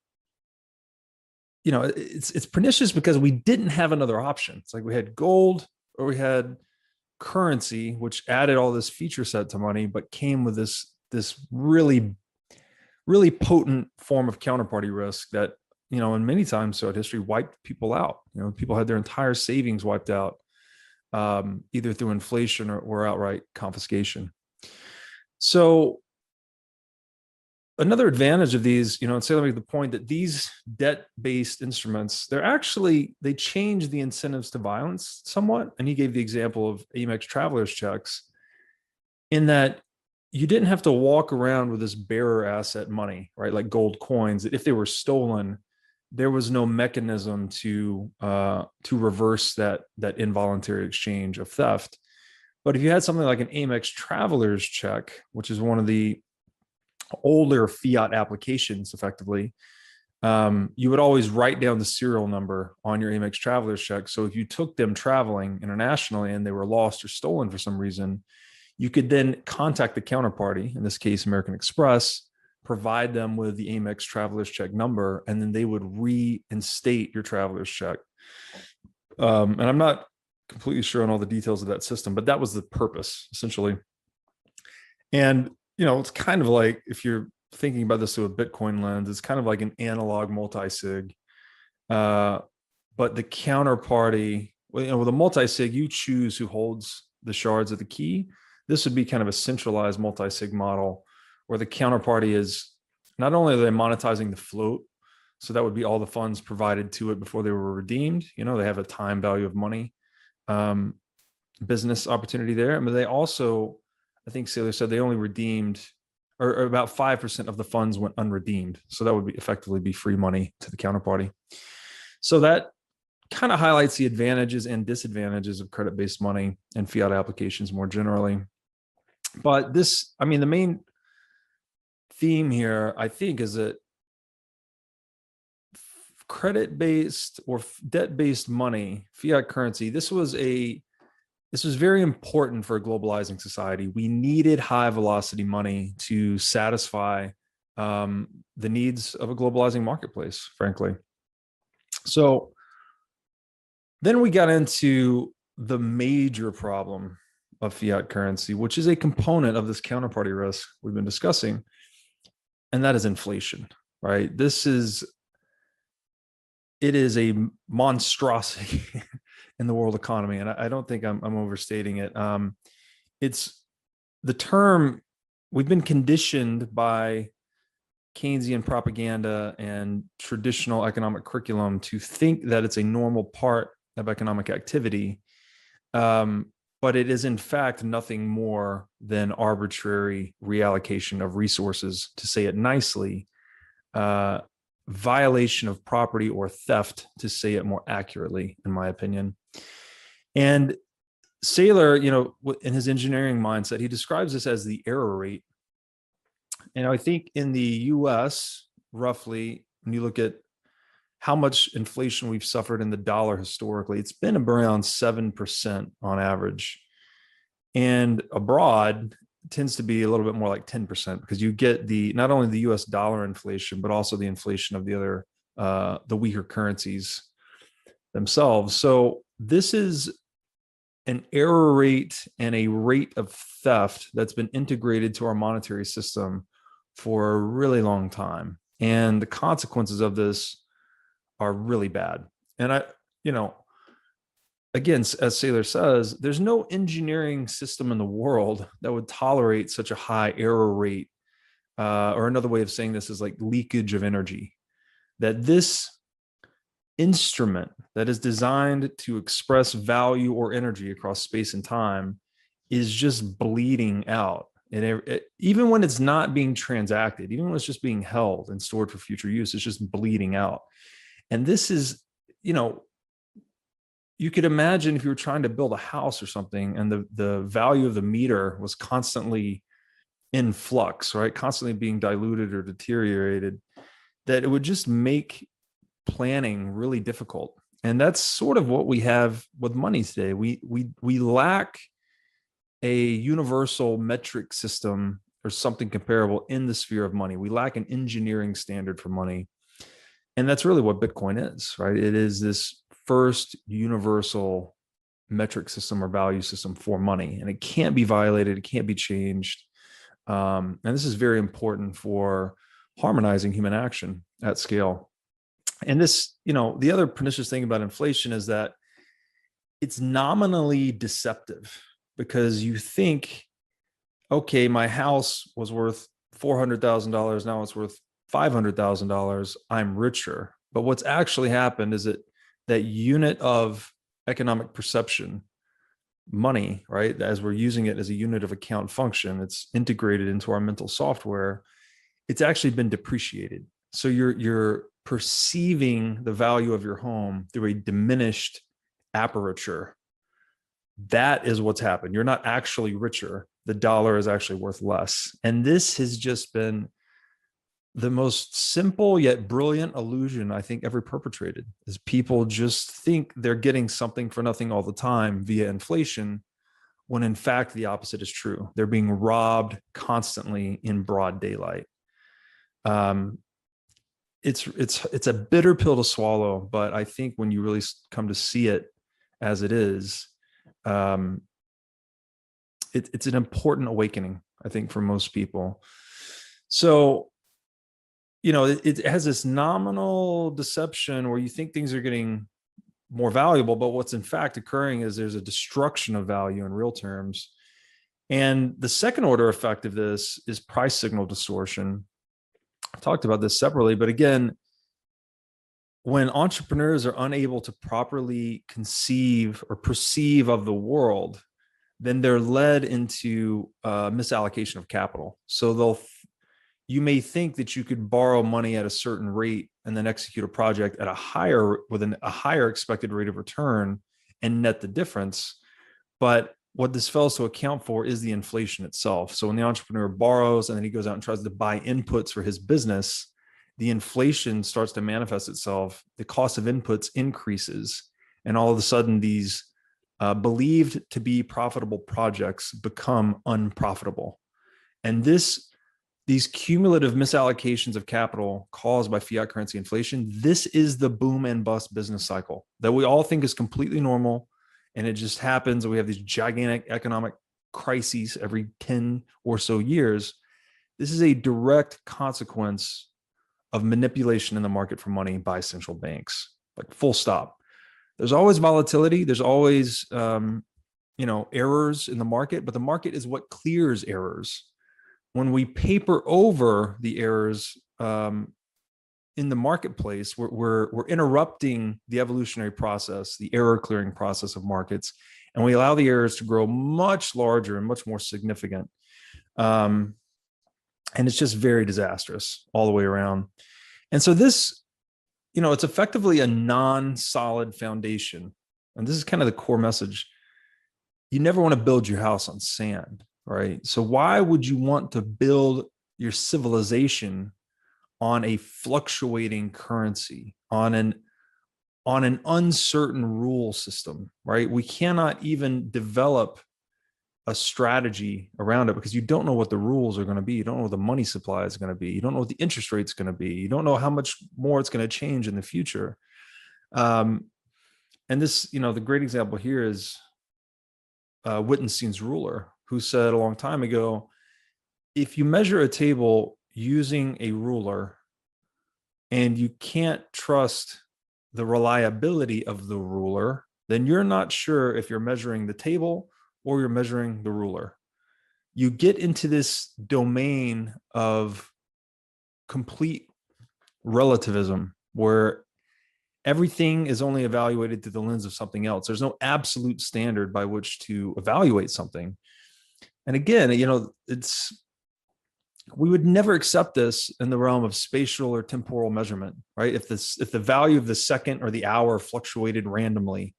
it's pernicious because we didn't have another option. It's like we had gold or we had currency, which added all this feature set to money, but came with this really, really potent form of counterparty risk that, in many times throughout history wiped people out. People had their entire savings wiped out, either through inflation or outright confiscation. So another advantage of these, and Saylor made the point that these debt-based instruments, they change the incentives to violence somewhat. And he gave the example of Amex traveler's checks, in that you didn't have to walk around with this bearer asset money, right? Like gold coins, that if they were stolen, there was no mechanism to reverse that involuntary exchange of theft. But if you had something like an Amex traveler's check, which is one of the older fiat applications, effectively, you would always write down the serial number on your Amex traveler's check. So if you took them traveling internationally and they were lost or stolen for some reason, you could then contact the counterparty, in this case, American Express, provide them with the Amex traveler's check number, and then they would reinstate your traveler's check. And I'm not completely sure on all the details of that system, but that was the purpose, essentially. And, it's kind of like, if you're thinking about this through a Bitcoin lens, it's kind of like an analog multi-sig. But the counterparty, with a multi-sig, you choose who holds the shards of the key. This would be kind of a centralized multi-sig model where the counterparty is, not only are they monetizing the float, so that would be all the funds provided to it before they were redeemed. They have a time value of money business opportunity there. But they also, I think Saylor said, they only redeemed, or about 5% of the funds went unredeemed. So that would be effectively be free money to the counterparty. So that kind of highlights the advantages and disadvantages of credit-based money and fiat applications more generally. But this, the main theme here, I think, is that credit-based or debt-based money, fiat currency, this was very important for a globalizing society. We needed high velocity money to satisfy the needs of a globalizing marketplace, frankly. So then we got into the major problem of fiat currency, which is a component of this counterparty risk we've been discussing, and that is inflation, right? It is a monstrosity in the world economy, and I don't think I'm overstating it. It's the term, we've been conditioned by Keynesian propaganda and traditional economic curriculum to think that it's a normal part of economic activity. But it is in fact nothing more than arbitrary reallocation of resources, to say it nicely, violation of property or theft, to say it more accurately, in my opinion. And Saylor, in his engineering mindset, he describes this as the error rate. And I think in the US, roughly, when you look at how much inflation we've suffered in the dollar historically, it's been around 7% on average. And abroad, it tends to be a little bit more like 10%, because you get not only the US dollar inflation, but also the inflation of the other, the weaker currencies themselves. So this is an error rate and a rate of theft that's been integrated to our monetary system for a really long time. And the consequences of this are really bad. And again, as Saylor says, there's no engineering system in the world that would tolerate such a high error rate, or another way of saying this is like leakage of energy, that this instrument that is designed to express value or energy across space and time is just bleeding out. And even when it's not being transacted, even when it's just being held and stored for future use, it's just bleeding out. And this is, you could imagine if you were trying to build a house or something, and the value of the meter was constantly in flux, right? Constantly being diluted or deteriorated, that it would just make planning really difficult. And that's sort of what we have with money today. We lack a universal metric system or something comparable in the sphere of money. We lack an engineering standard for money. And that's really what Bitcoin is, right? It is this first universal metric system or value system for money, and it can't be violated. It can't be changed. And this is very important for harmonizing human action at scale. And this, the other pernicious thing about inflation is that it's nominally deceptive, because you think, okay, my house was worth $400,000. Now it's worth $500,000. I'm richer. But what's actually happened is that unit of economic perception, money, right? As we're using it as a unit of account function, it's integrated into our mental software. It's actually been depreciated. So you're perceiving the value of your home through a diminished aperture. That is what's happened. You're not actually richer. The dollar is actually worth less. And this has just been the most simple yet brilliant illusion I think ever perpetrated is people just think they're getting something for nothing all the time via inflation, when in fact the opposite is true. They're being robbed constantly in broad daylight. It's a bitter pill to swallow, but I think when you really come to see it as it is, it's an important awakening, I think, for most people. So, it has this nominal deception where you think things are getting more valuable, but what's in fact occurring is there's a destruction of value in real terms. And the second order effect of this is price signal distortion. I've talked about this separately, but again, when entrepreneurs are unable to properly conceive or perceive of the world, then they're led into misallocation of capital. So you may think that you could borrow money at a certain rate and then execute a project at a higher expected rate of return and net the difference. But what this fails to account for is the inflation itself. So when the entrepreneur borrows and then he goes out and tries to buy inputs for his business, the inflation starts to manifest itself. The cost of inputs increases, and all of a sudden these believed to be profitable projects become unprofitable. And these cumulative misallocations of capital caused by fiat currency inflation, this is the boom and bust business cycle that we all think is completely normal. And it just happens. We have these gigantic economic crises every 10 or so years. This is a direct consequence of manipulation in the market for money by central banks, like full stop. There's always volatility. There's always, errors in the market, but the market is what clears errors. When we paper over the errors in the marketplace, we're interrupting the evolutionary process, the error clearing process of markets, and we allow the errors to grow much larger and much more significant. And it's just very disastrous all the way around. And so this, it's effectively a non-solid foundation. And this is kind of the core message. You never want to build your house on sand, right? So why would you want to build your civilization on a fluctuating currency, on an uncertain rule system, right? We cannot even develop a strategy around it because you don't know what the rules are going to be. You don't know what the money supply is going to be. You don't know what the interest rate is going to be. You don't know how much more it's going to change in the future. And this, the great example here is Wittgenstein's ruler, who said a long time ago, if you measure a table using a ruler and you can't trust the reliability of the ruler, then you're not sure if you're measuring the table or you're measuring the ruler. You get into this domain of complete relativism where everything is only evaluated through the lens of something else. There's no absolute standard by which to evaluate something. And again, we would never accept this in the realm of spatial or temporal measurement, right? If the value of the second or the hour fluctuated randomly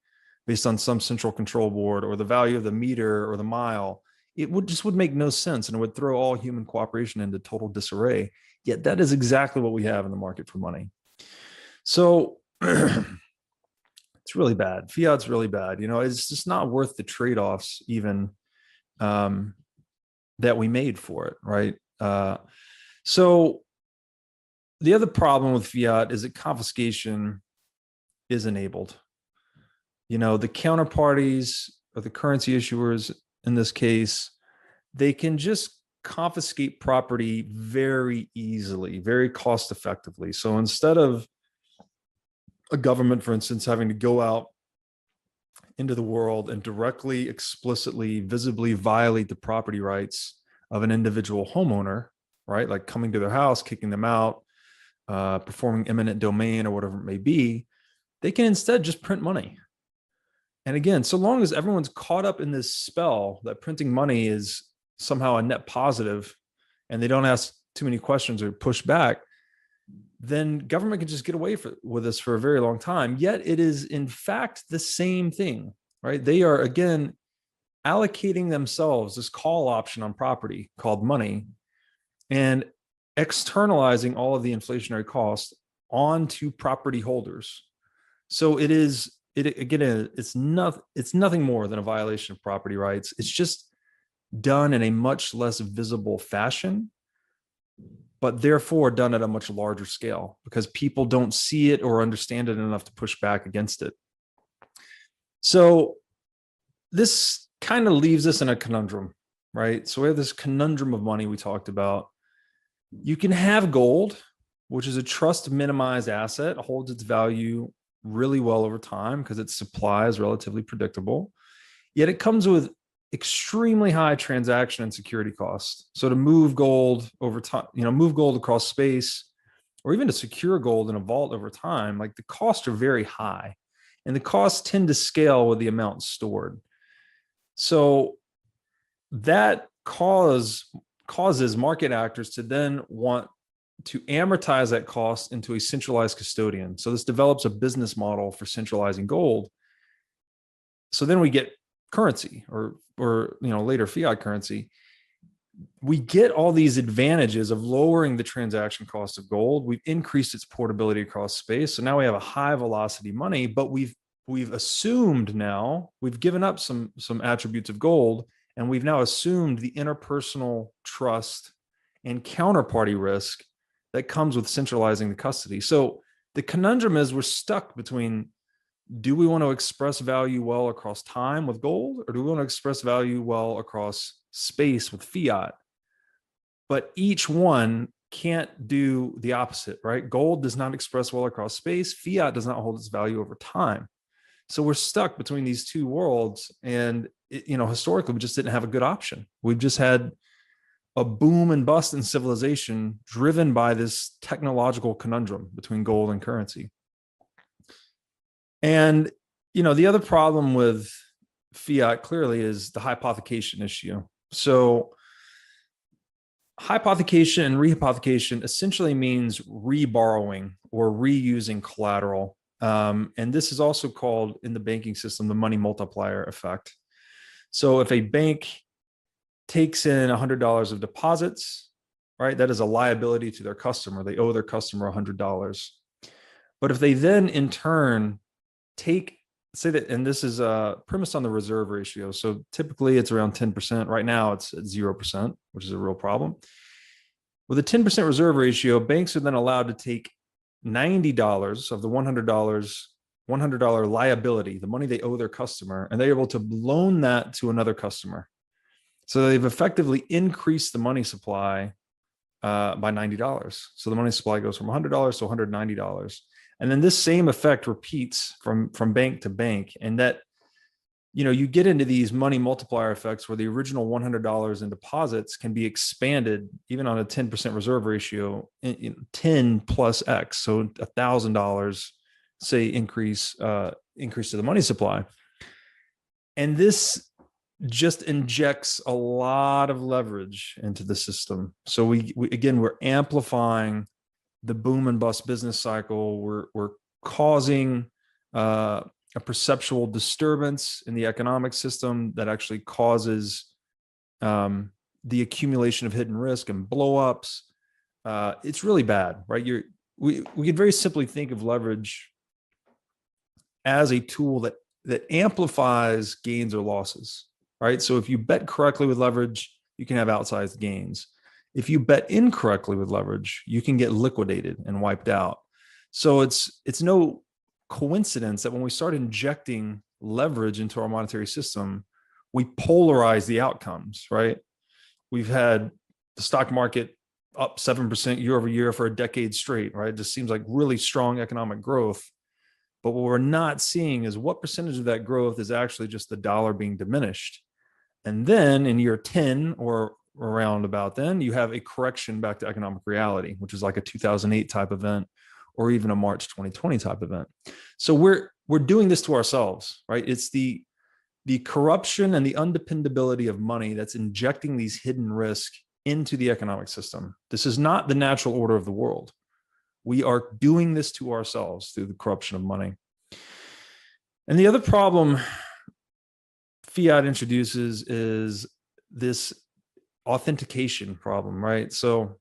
based on some central control board, or the value of the meter or the mile, it would make no sense, and it would throw all human cooperation into total disarray. Yet that is exactly what we have in the market for money. So it's really bad. Fiat's really bad. It's just not worth the trade-offs even that we made for it, right? So the other problem with fiat is that confiscation is enabled. The counterparties or the currency issuers in this case, they can just confiscate property very easily, very cost effectively. So instead of a government, for instance, having to go out into the world and directly, explicitly, visibly violate the property rights of an individual homeowner, right? Like coming to their house, kicking them out, performing eminent domain or whatever it may be, they can instead just print money. And again, so long as everyone's caught up in this spell that printing money is somehow a net positive and they don't ask too many questions or push back, then government can just get away with this for a very long time. Yet it is in fact the same thing, right? They are, again, allocating themselves this call option on property called money. And externalizing all of the inflationary costs onto property holders. So it's nothing more than a violation of property rights. It's just done in a much less visible fashion, but therefore done at a much larger scale because people don't see it or understand it enough to push back against it. So this kind of leaves us in a conundrum, right? So we have this conundrum of money we talked about. You can have gold, which is a trust minimized asset, holds its value really well over time because its supply is relatively predictable. Yet it comes with extremely high transaction and security costs. So to move gold over time, move gold across space, or even to secure gold in a vault over time, like the costs are very high, and the costs tend to scale with the amount stored. So that causes market actors to then want to amortize that cost into a centralized custodian. So this develops a business model for centralizing gold. So then we get currency or later fiat currency. We get all these advantages of lowering the transaction cost of gold. We've increased its portability across space. So now we have a high velocity money, but we've assumed now, we've given up some attributes of gold, and we've now assumed the interpersonal trust and counterparty risk that comes with centralizing the custody. So the conundrum is we're stuck between, do we want to express value well across time with gold, or do we want to express value well across space with fiat? But each one can't do the opposite, right? Gold does not express well across space. Fiat does not hold its value over time. So we're stuck between these two worlds. And, historically, we just didn't have a good option. We've just had a boom and bust in civilization driven by this technological conundrum between gold and currency. And, the other problem with fiat clearly is the hypothecation issue. So hypothecation and rehypothecation essentially means reborrowing or reusing collateral. And this is also called in the banking system the money multiplier effect. So if a bank takes in $100 of deposits, right, that is a liability to their customer. They owe their customer $100. But if they then in turn say that, and this is premised on the reserve ratio. So typically it's around 10%. Right now it's at 0%, which is a real problem. With a 10% reserve ratio, banks are then allowed to take $90 of the $100 liability, the money they owe their customer, and they're able to loan that to another customer. So they've effectively increased the money supply by $90. So the money supply goes from $100 to $190. And then this same effect repeats from bank to bank. And that, you get into these money multiplier effects where the original $100 in deposits can be expanded even on a 10% reserve ratio, 10 plus X. So $1,000, say, increase to the money supply. And this just injects a lot of leverage into the system. So we're amplifying the boom and bust business cycle. We're causing a perceptual disturbance in the economic system that actually causes the accumulation of hidden risk and blowups. It's really bad, right? We could very simply think of leverage as a tool that amplifies gains or losses, right? So if you bet correctly with leverage, you can have outsized gains. If you bet incorrectly with leverage, you can get liquidated and wiped out. So it's no coincidence that when we start injecting leverage into our monetary system, we polarize the outcomes, right? We've had the stock market up 7% year over year for a decade straight, right? It just seems like really strong economic growth. But what we're not seeing is what percentage of that growth is actually just the dollar being diminished. And then in year 10 or around about then, you have a correction back to economic reality, which is like a 2008 type event or even a March 2020 type event. So we're doing this to ourselves, right? It's the corruption and the undependability of money that's injecting these hidden risk into the economic system. This is not the natural order of the world. We are doing this to ourselves through the corruption of money. And the other problem fiat introduces is this authentication problem, right? So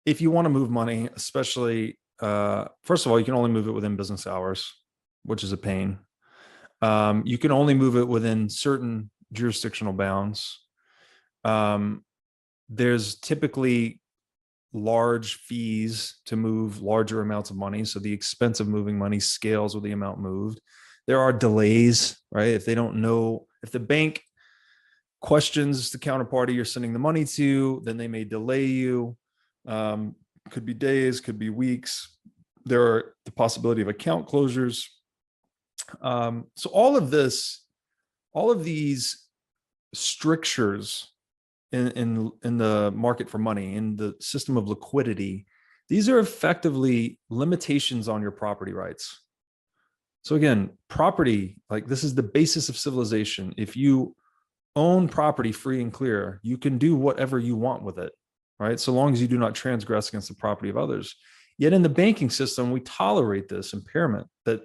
if you want to move money, especially, first of all, you can only move it within business hours, which is a pain. You can only move it within certain jurisdictional bounds. There's typically large fees to move larger amounts of money. So the expense of moving money scales with the amount moved. There are delays, right? If they don't know, if the bank questions the counterparty you're sending the money to, then they may delay you. Could be days, could be weeks. There are the possibility of account closures. So all of these strictures in the market for money, in the system of liquidity, these are effectively limitations on your property rights. So again, property, like this is the basis of civilization. If you own property free and clear, you can do whatever you want with it, right? So long as you do not transgress against the property of others. Yet in the banking system, we tolerate this impairment that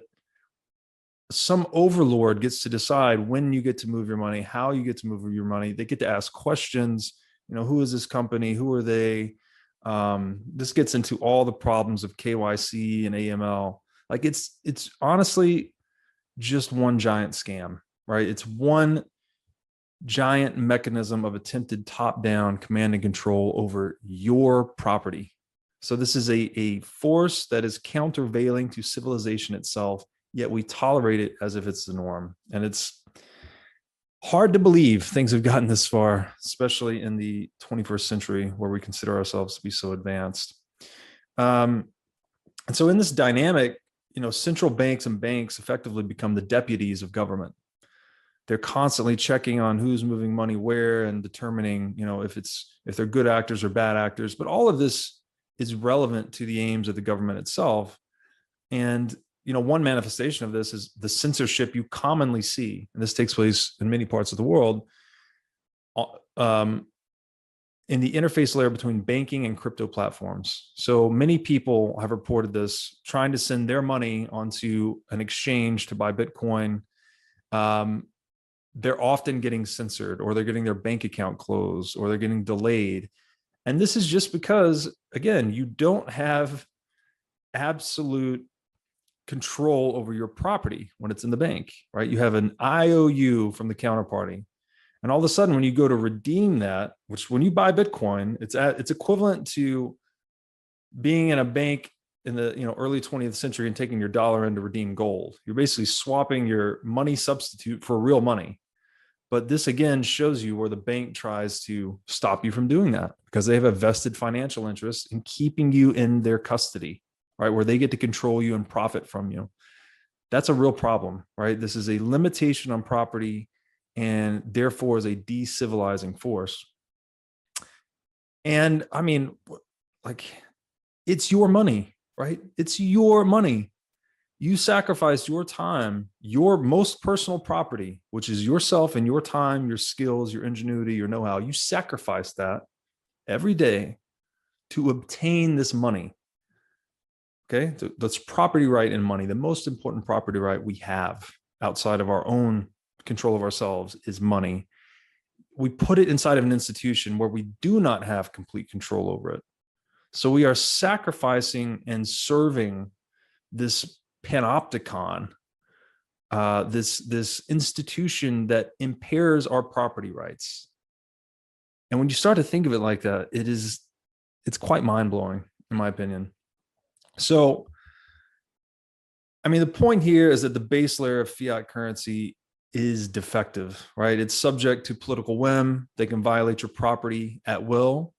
some overlord gets to decide when you get to move your money, how you get to move your money. They get to ask questions, who is this company? Who are they? This gets into all the problems of KYC and AML. Like it's honestly just one giant scam, right? It's one giant mechanism of attempted top-down command and control over your property. So this is a force that is countervailing to civilization itself, yet we tolerate it as if it's the norm. And it's hard to believe things have gotten this far, especially in the 21st century where we consider ourselves to be so advanced. And so in this dynamic, central banks and banks effectively become the deputies of government. They're constantly checking on who's moving money where and determining, if they're good actors or bad actors. But all of this is relevant to the aims of the government itself. And one manifestation of this is the censorship you commonly see, and this takes place in many parts of the world, in the interface layer between banking and crypto platforms. So many people have reported this, trying to send their money onto an exchange to buy Bitcoin. They're often getting censored, or they're getting their bank account closed, or they're getting delayed. And this is just because, again, you don't have absolute control over your property when it's in the bank, right? You have an IOU from the counterparty. And all of a sudden, when you go to redeem that, which when you buy Bitcoin, it's equivalent to being in a bank in the early 20th century and taking your dollar in to redeem gold. You're basically swapping your money substitute for real money. But this again shows you where the bank tries to stop you from doing that, because they have a vested financial interest in keeping you in their custody, right? Where they get to control you and profit from you. That's a real problem, right? This is a limitation on property and therefore is a decivilizing force. And I mean, like, it's your money, right? It's your money. You sacrificed your time, your most personal property, which is yourself and your time, your skills, your ingenuity, your know-how. You sacrifice that every day to obtain this money. Okay, so that's property right and money. The most important property right we have outside of our own control of ourselves is money. We put it inside of an institution where we do not have complete control over it. So we are sacrificing and serving this panopticon, this institution that impairs our property rights. And when you start to think of it like that, it's quite mind-blowing, in my opinion. So, I mean, the point here is that the base layer of fiat currency is defective, right? It's subject to political whim. They can violate your property at will.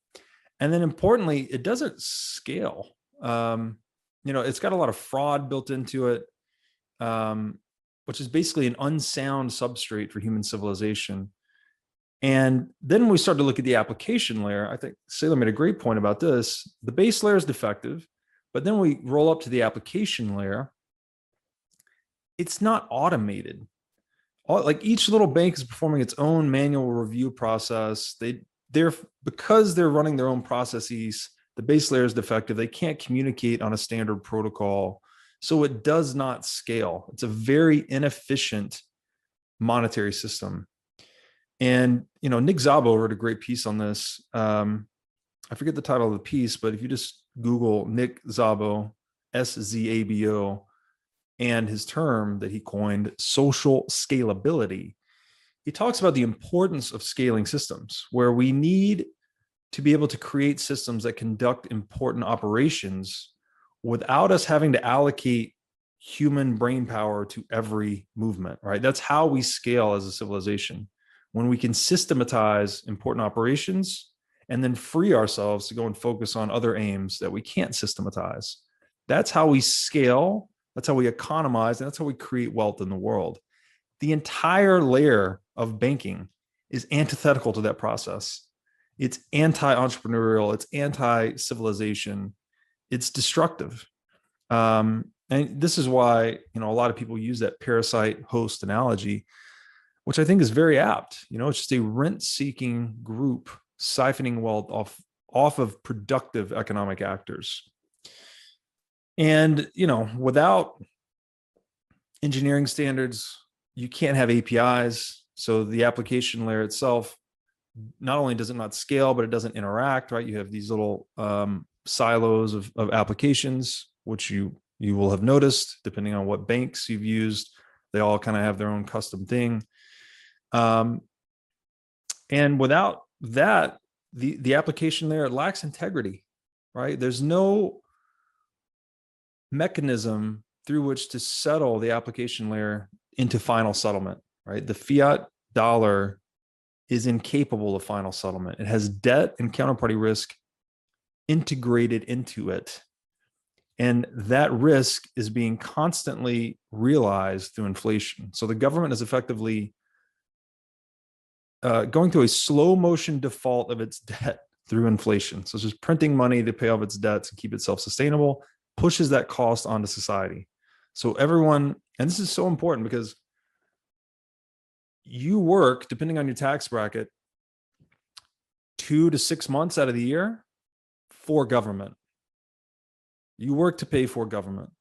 And then importantly, it doesn't scale. It's got a lot of fraud built into it, which is basically an unsound substrate for human civilization. And then when we start to look at the application layer, I think Saylor made a great point about this. The base layer is defective, but then we roll up to the application layer. It's not automated. Like each little bank is performing its own manual review process. Because they're running their own processes, the base layer is defective. They can't communicate on a standard protocol. So it does not scale. It's a very inefficient monetary system. And, Nick Szabo wrote a great piece on this. I forget the title of the piece, but if you just Google Nick Szabo, Szabo, and his term that he coined, social scalability, he talks about the importance of scaling systems, where we need to be able to create systems that conduct important operations without us having to allocate human brain power to every movement, right? That's how we scale as a civilization. When we can systematize important operations and then free ourselves to go and focus on other aims that we can't systematize. That's how we scale, that's how we economize, and that's how we create wealth in the world. The entire layer of banking is antithetical to that process. It's anti-entrepreneurial, it's anti-civilization, it's destructive. And this is why, a lot of people use that parasite host analogy, which I think is very apt. It's just a rent-seeking group siphoning wealth off of productive economic actors. And, without engineering standards, you can't have APIs. So the application layer itself, not only does it not scale, but it doesn't interact, right? You have these little silos of applications, which you will have noticed, depending on what banks you've used, they all kind of have their own custom thing. And without that, the application layer lacks integrity, right? There's no mechanism through which to settle the application layer into final settlement, right? The fiat dollar is incapable of final settlement. It has debt and counterparty risk integrated into it. And that risk is being constantly realized through inflation. So the government is effectively going through a slow motion default of its debt through inflation. So it's just printing money to pay off its debts and keep it self-sustainable, pushes that cost onto society. So everyone, and this is so important because you work, depending on your tax bracket, 2 to 6 months out of the year for government. You work to pay for government.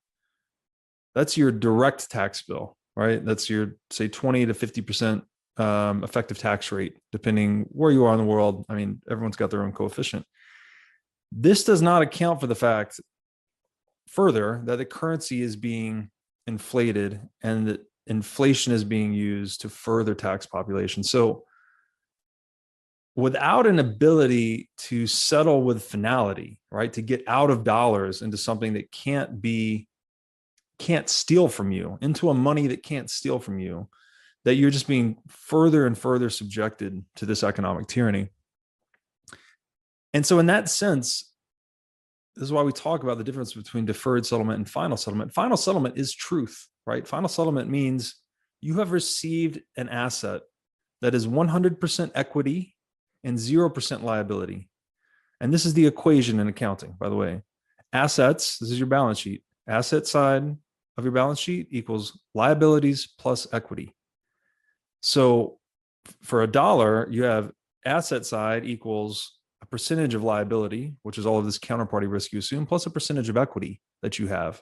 That's your direct tax bill, right? That's your, say, 20 to 50% effective tax rate, depending where you are in the world. I mean, everyone's got their own coefficient. This does not account for the fact, further, that the currency is being inflated and that inflation is being used to further tax population. So without an ability to settle with finality, right, to get out of dollars into something that can't steal from you, into a money that can't steal from you, that you're just being further and further subjected to this economic tyranny. And so in that sense, this is why we talk about the difference between deferred settlement and final settlement. Final settlement is truth, right? Final settlement means you have received an asset that is 100% equity and 0% liability. And this is the equation in accounting, by the way. Assets, this is your balance sheet. Asset side of your balance sheet equals liabilities plus equity. So for $1, you have asset side equals a percentage of liability, which is all of this counterparty risk you assume, plus a percentage of equity that you have.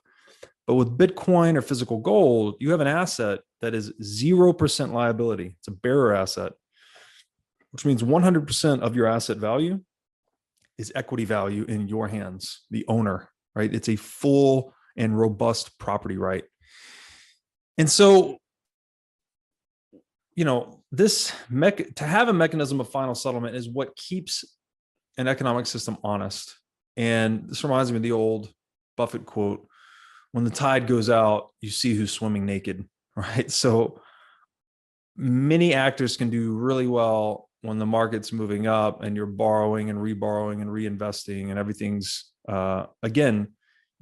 But with Bitcoin or physical gold, you have an asset that is 0% liability. It's a bearer asset, which means 100% of your asset value is equity value in your hands, the owner, right? It's a full and robust property right. And so, to have a mechanism of final settlement is what keeps an economic system honest. And this reminds me of the old Buffett quote, when the tide goes out, you see who's swimming naked, right? So many actors can do really well when the market's moving up and you're borrowing and reborrowing and reinvesting and everything's, again,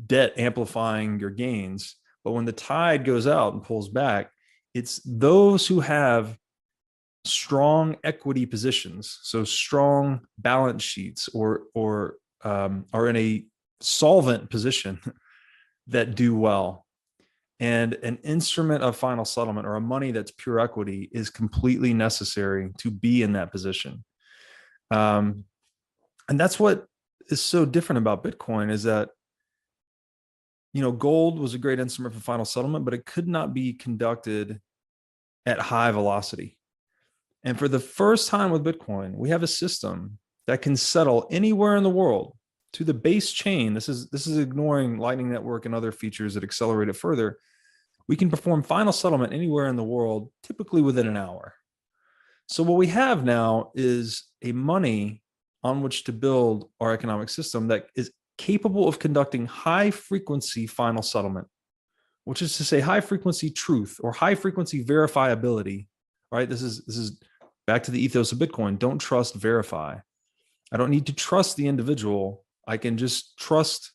debt amplifying your gains. But when the tide goes out and pulls back, it's those who have strong equity positions, so strong balance sheets or are in a solvent position that do well. And an instrument of final settlement or a money that's pure equity is completely necessary to be in that position. And that's what is so different about Bitcoin is that, gold was a great instrument for final settlement, but it could not be conducted at high velocity. And for the first time with Bitcoin, we have a system that can settle anywhere in the world to the base chain. This is ignoring Lightning Network and other features that accelerate it further. We can perform final settlement anywhere in the world, typically within an hour. So what we have now is a money on which to build our economic system that is capable of conducting high frequency final settlement, which is to say high frequency truth or high frequency verifiability, right? This is back to the ethos of Bitcoin. Don't trust, verify. I don't need to trust the individual. I can just trust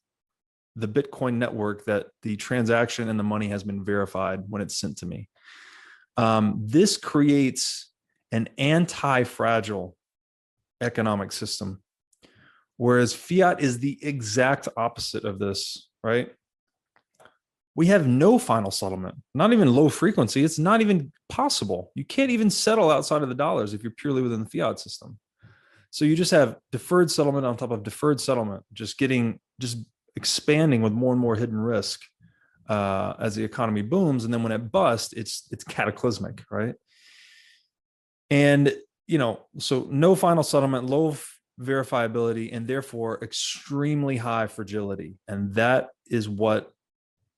the Bitcoin network that the transaction and the money has been verified when it's sent to me. This creates an anti-fragile economic system, whereas fiat is the exact opposite of this, right? We have no final settlement, not even low frequency. It's not even possible. You can't even settle outside of the dollars if you're purely within the fiat system. So you just have deferred settlement on top of deferred settlement, just expanding with more and more hidden risk as the economy booms. And then when it busts, it's cataclysmic, right? And, so no final settlement, low verifiability, and therefore extremely high fragility. And that is what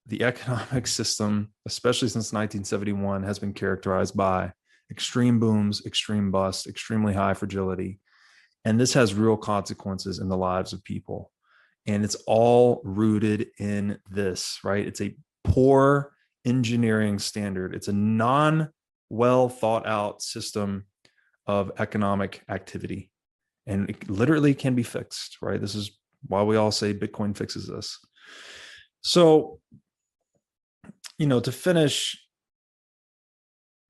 the economic system, especially since 1971, has been characterized by: extreme booms, extreme busts, extremely high fragility. And this has real consequences in the lives of people. And it's all rooted in this, right? It's a poor engineering standard. It's a non-well thought out system of economic activity. And it literally can be fixed, right? This is why we all say Bitcoin fixes this. So, to finish,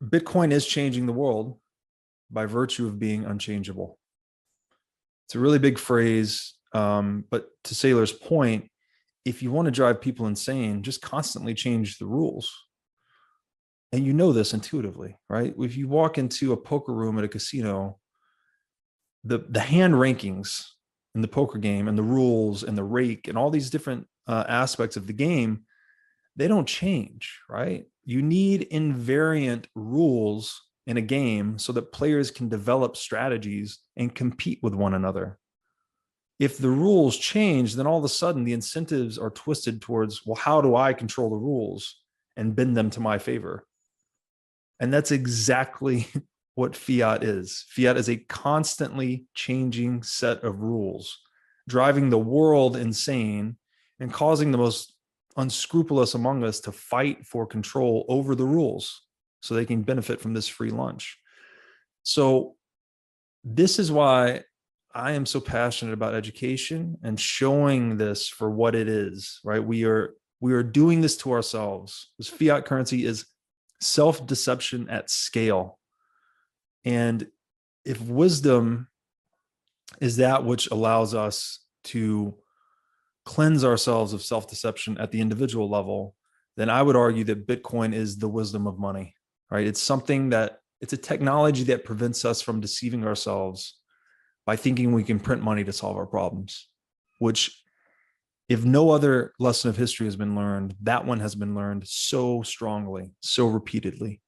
Bitcoin is changing the world by virtue of being unchangeable. It's a really big phrase, but to Saylor's point, if you want to drive people insane, just constantly change the rules. And you know this intuitively, right? If you walk into a poker room at a casino, the hand rankings in the poker game and the rules and the rake and all these different aspects of the game, they don't change, right? You need invariant rules in a game so that players can develop strategies and compete with one another. If the rules change, then all of a sudden the incentives are twisted towards, well, how do I control the rules and bend them to my favor? And that's exactly what fiat is. Fiat is a constantly changing set of rules, driving the world insane and causing the most unscrupulous among us to fight for control over the rules so they can benefit from this free lunch. So this is why I am so passionate about education and showing this for what it is, right? We are doing this to ourselves. This fiat currency is self-deception at scale. And if wisdom is that which allows us to cleanse ourselves of self-deception at the individual level, then I would argue that Bitcoin is the wisdom of money, right? It's a technology that prevents us from deceiving ourselves by thinking we can print money to solve our problems, which, if no other lesson of history has been learned, that one has been learned so strongly, so repeatedly.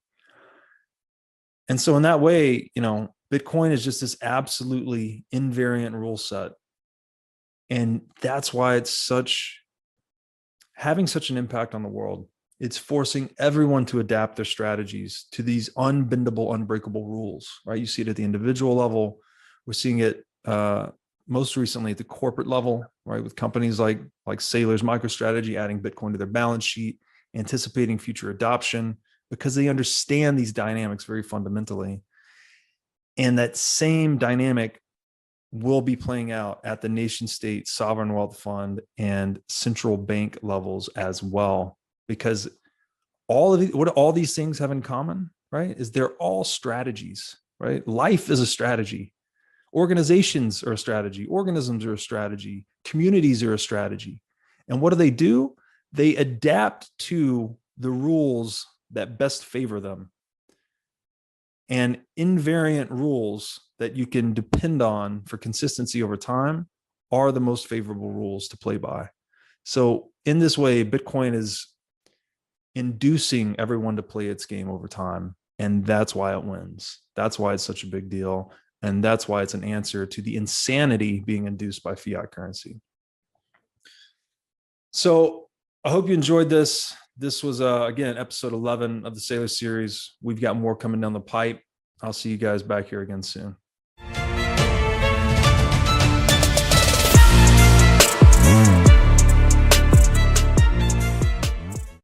And so in that way, Bitcoin is just this absolutely invariant rule set. And that's why it's having such an impact on the world. It's forcing everyone to adapt their strategies to these unbendable, unbreakable rules, right? You see it at the individual level. We're seeing it most recently at the corporate level, right? With companies like Saylor's MicroStrategy adding Bitcoin to their balance sheet, anticipating future adoption, because they understand these dynamics very fundamentally. And that same dynamic will be playing out at the nation state, sovereign wealth fund, and central bank levels as well. Because what all these things have in common, right, is they're all strategies, right? Life is a strategy. Organizations are a strategy. Organisms are a strategy. Communities are a strategy. And what do? They adapt to the rules that best favor them. And invariant rules that you can depend on for consistency over time are the most favorable rules to play by. So in this way, Bitcoin is inducing everyone to play its game over time. And that's why it wins. That's why it's such a big deal. And that's why it's an answer to the insanity being induced by fiat currency. So I hope you enjoyed this. This was, again, episode 11 of the Saylor series. We've got more coming down the pipe. I'll see you guys back here again soon.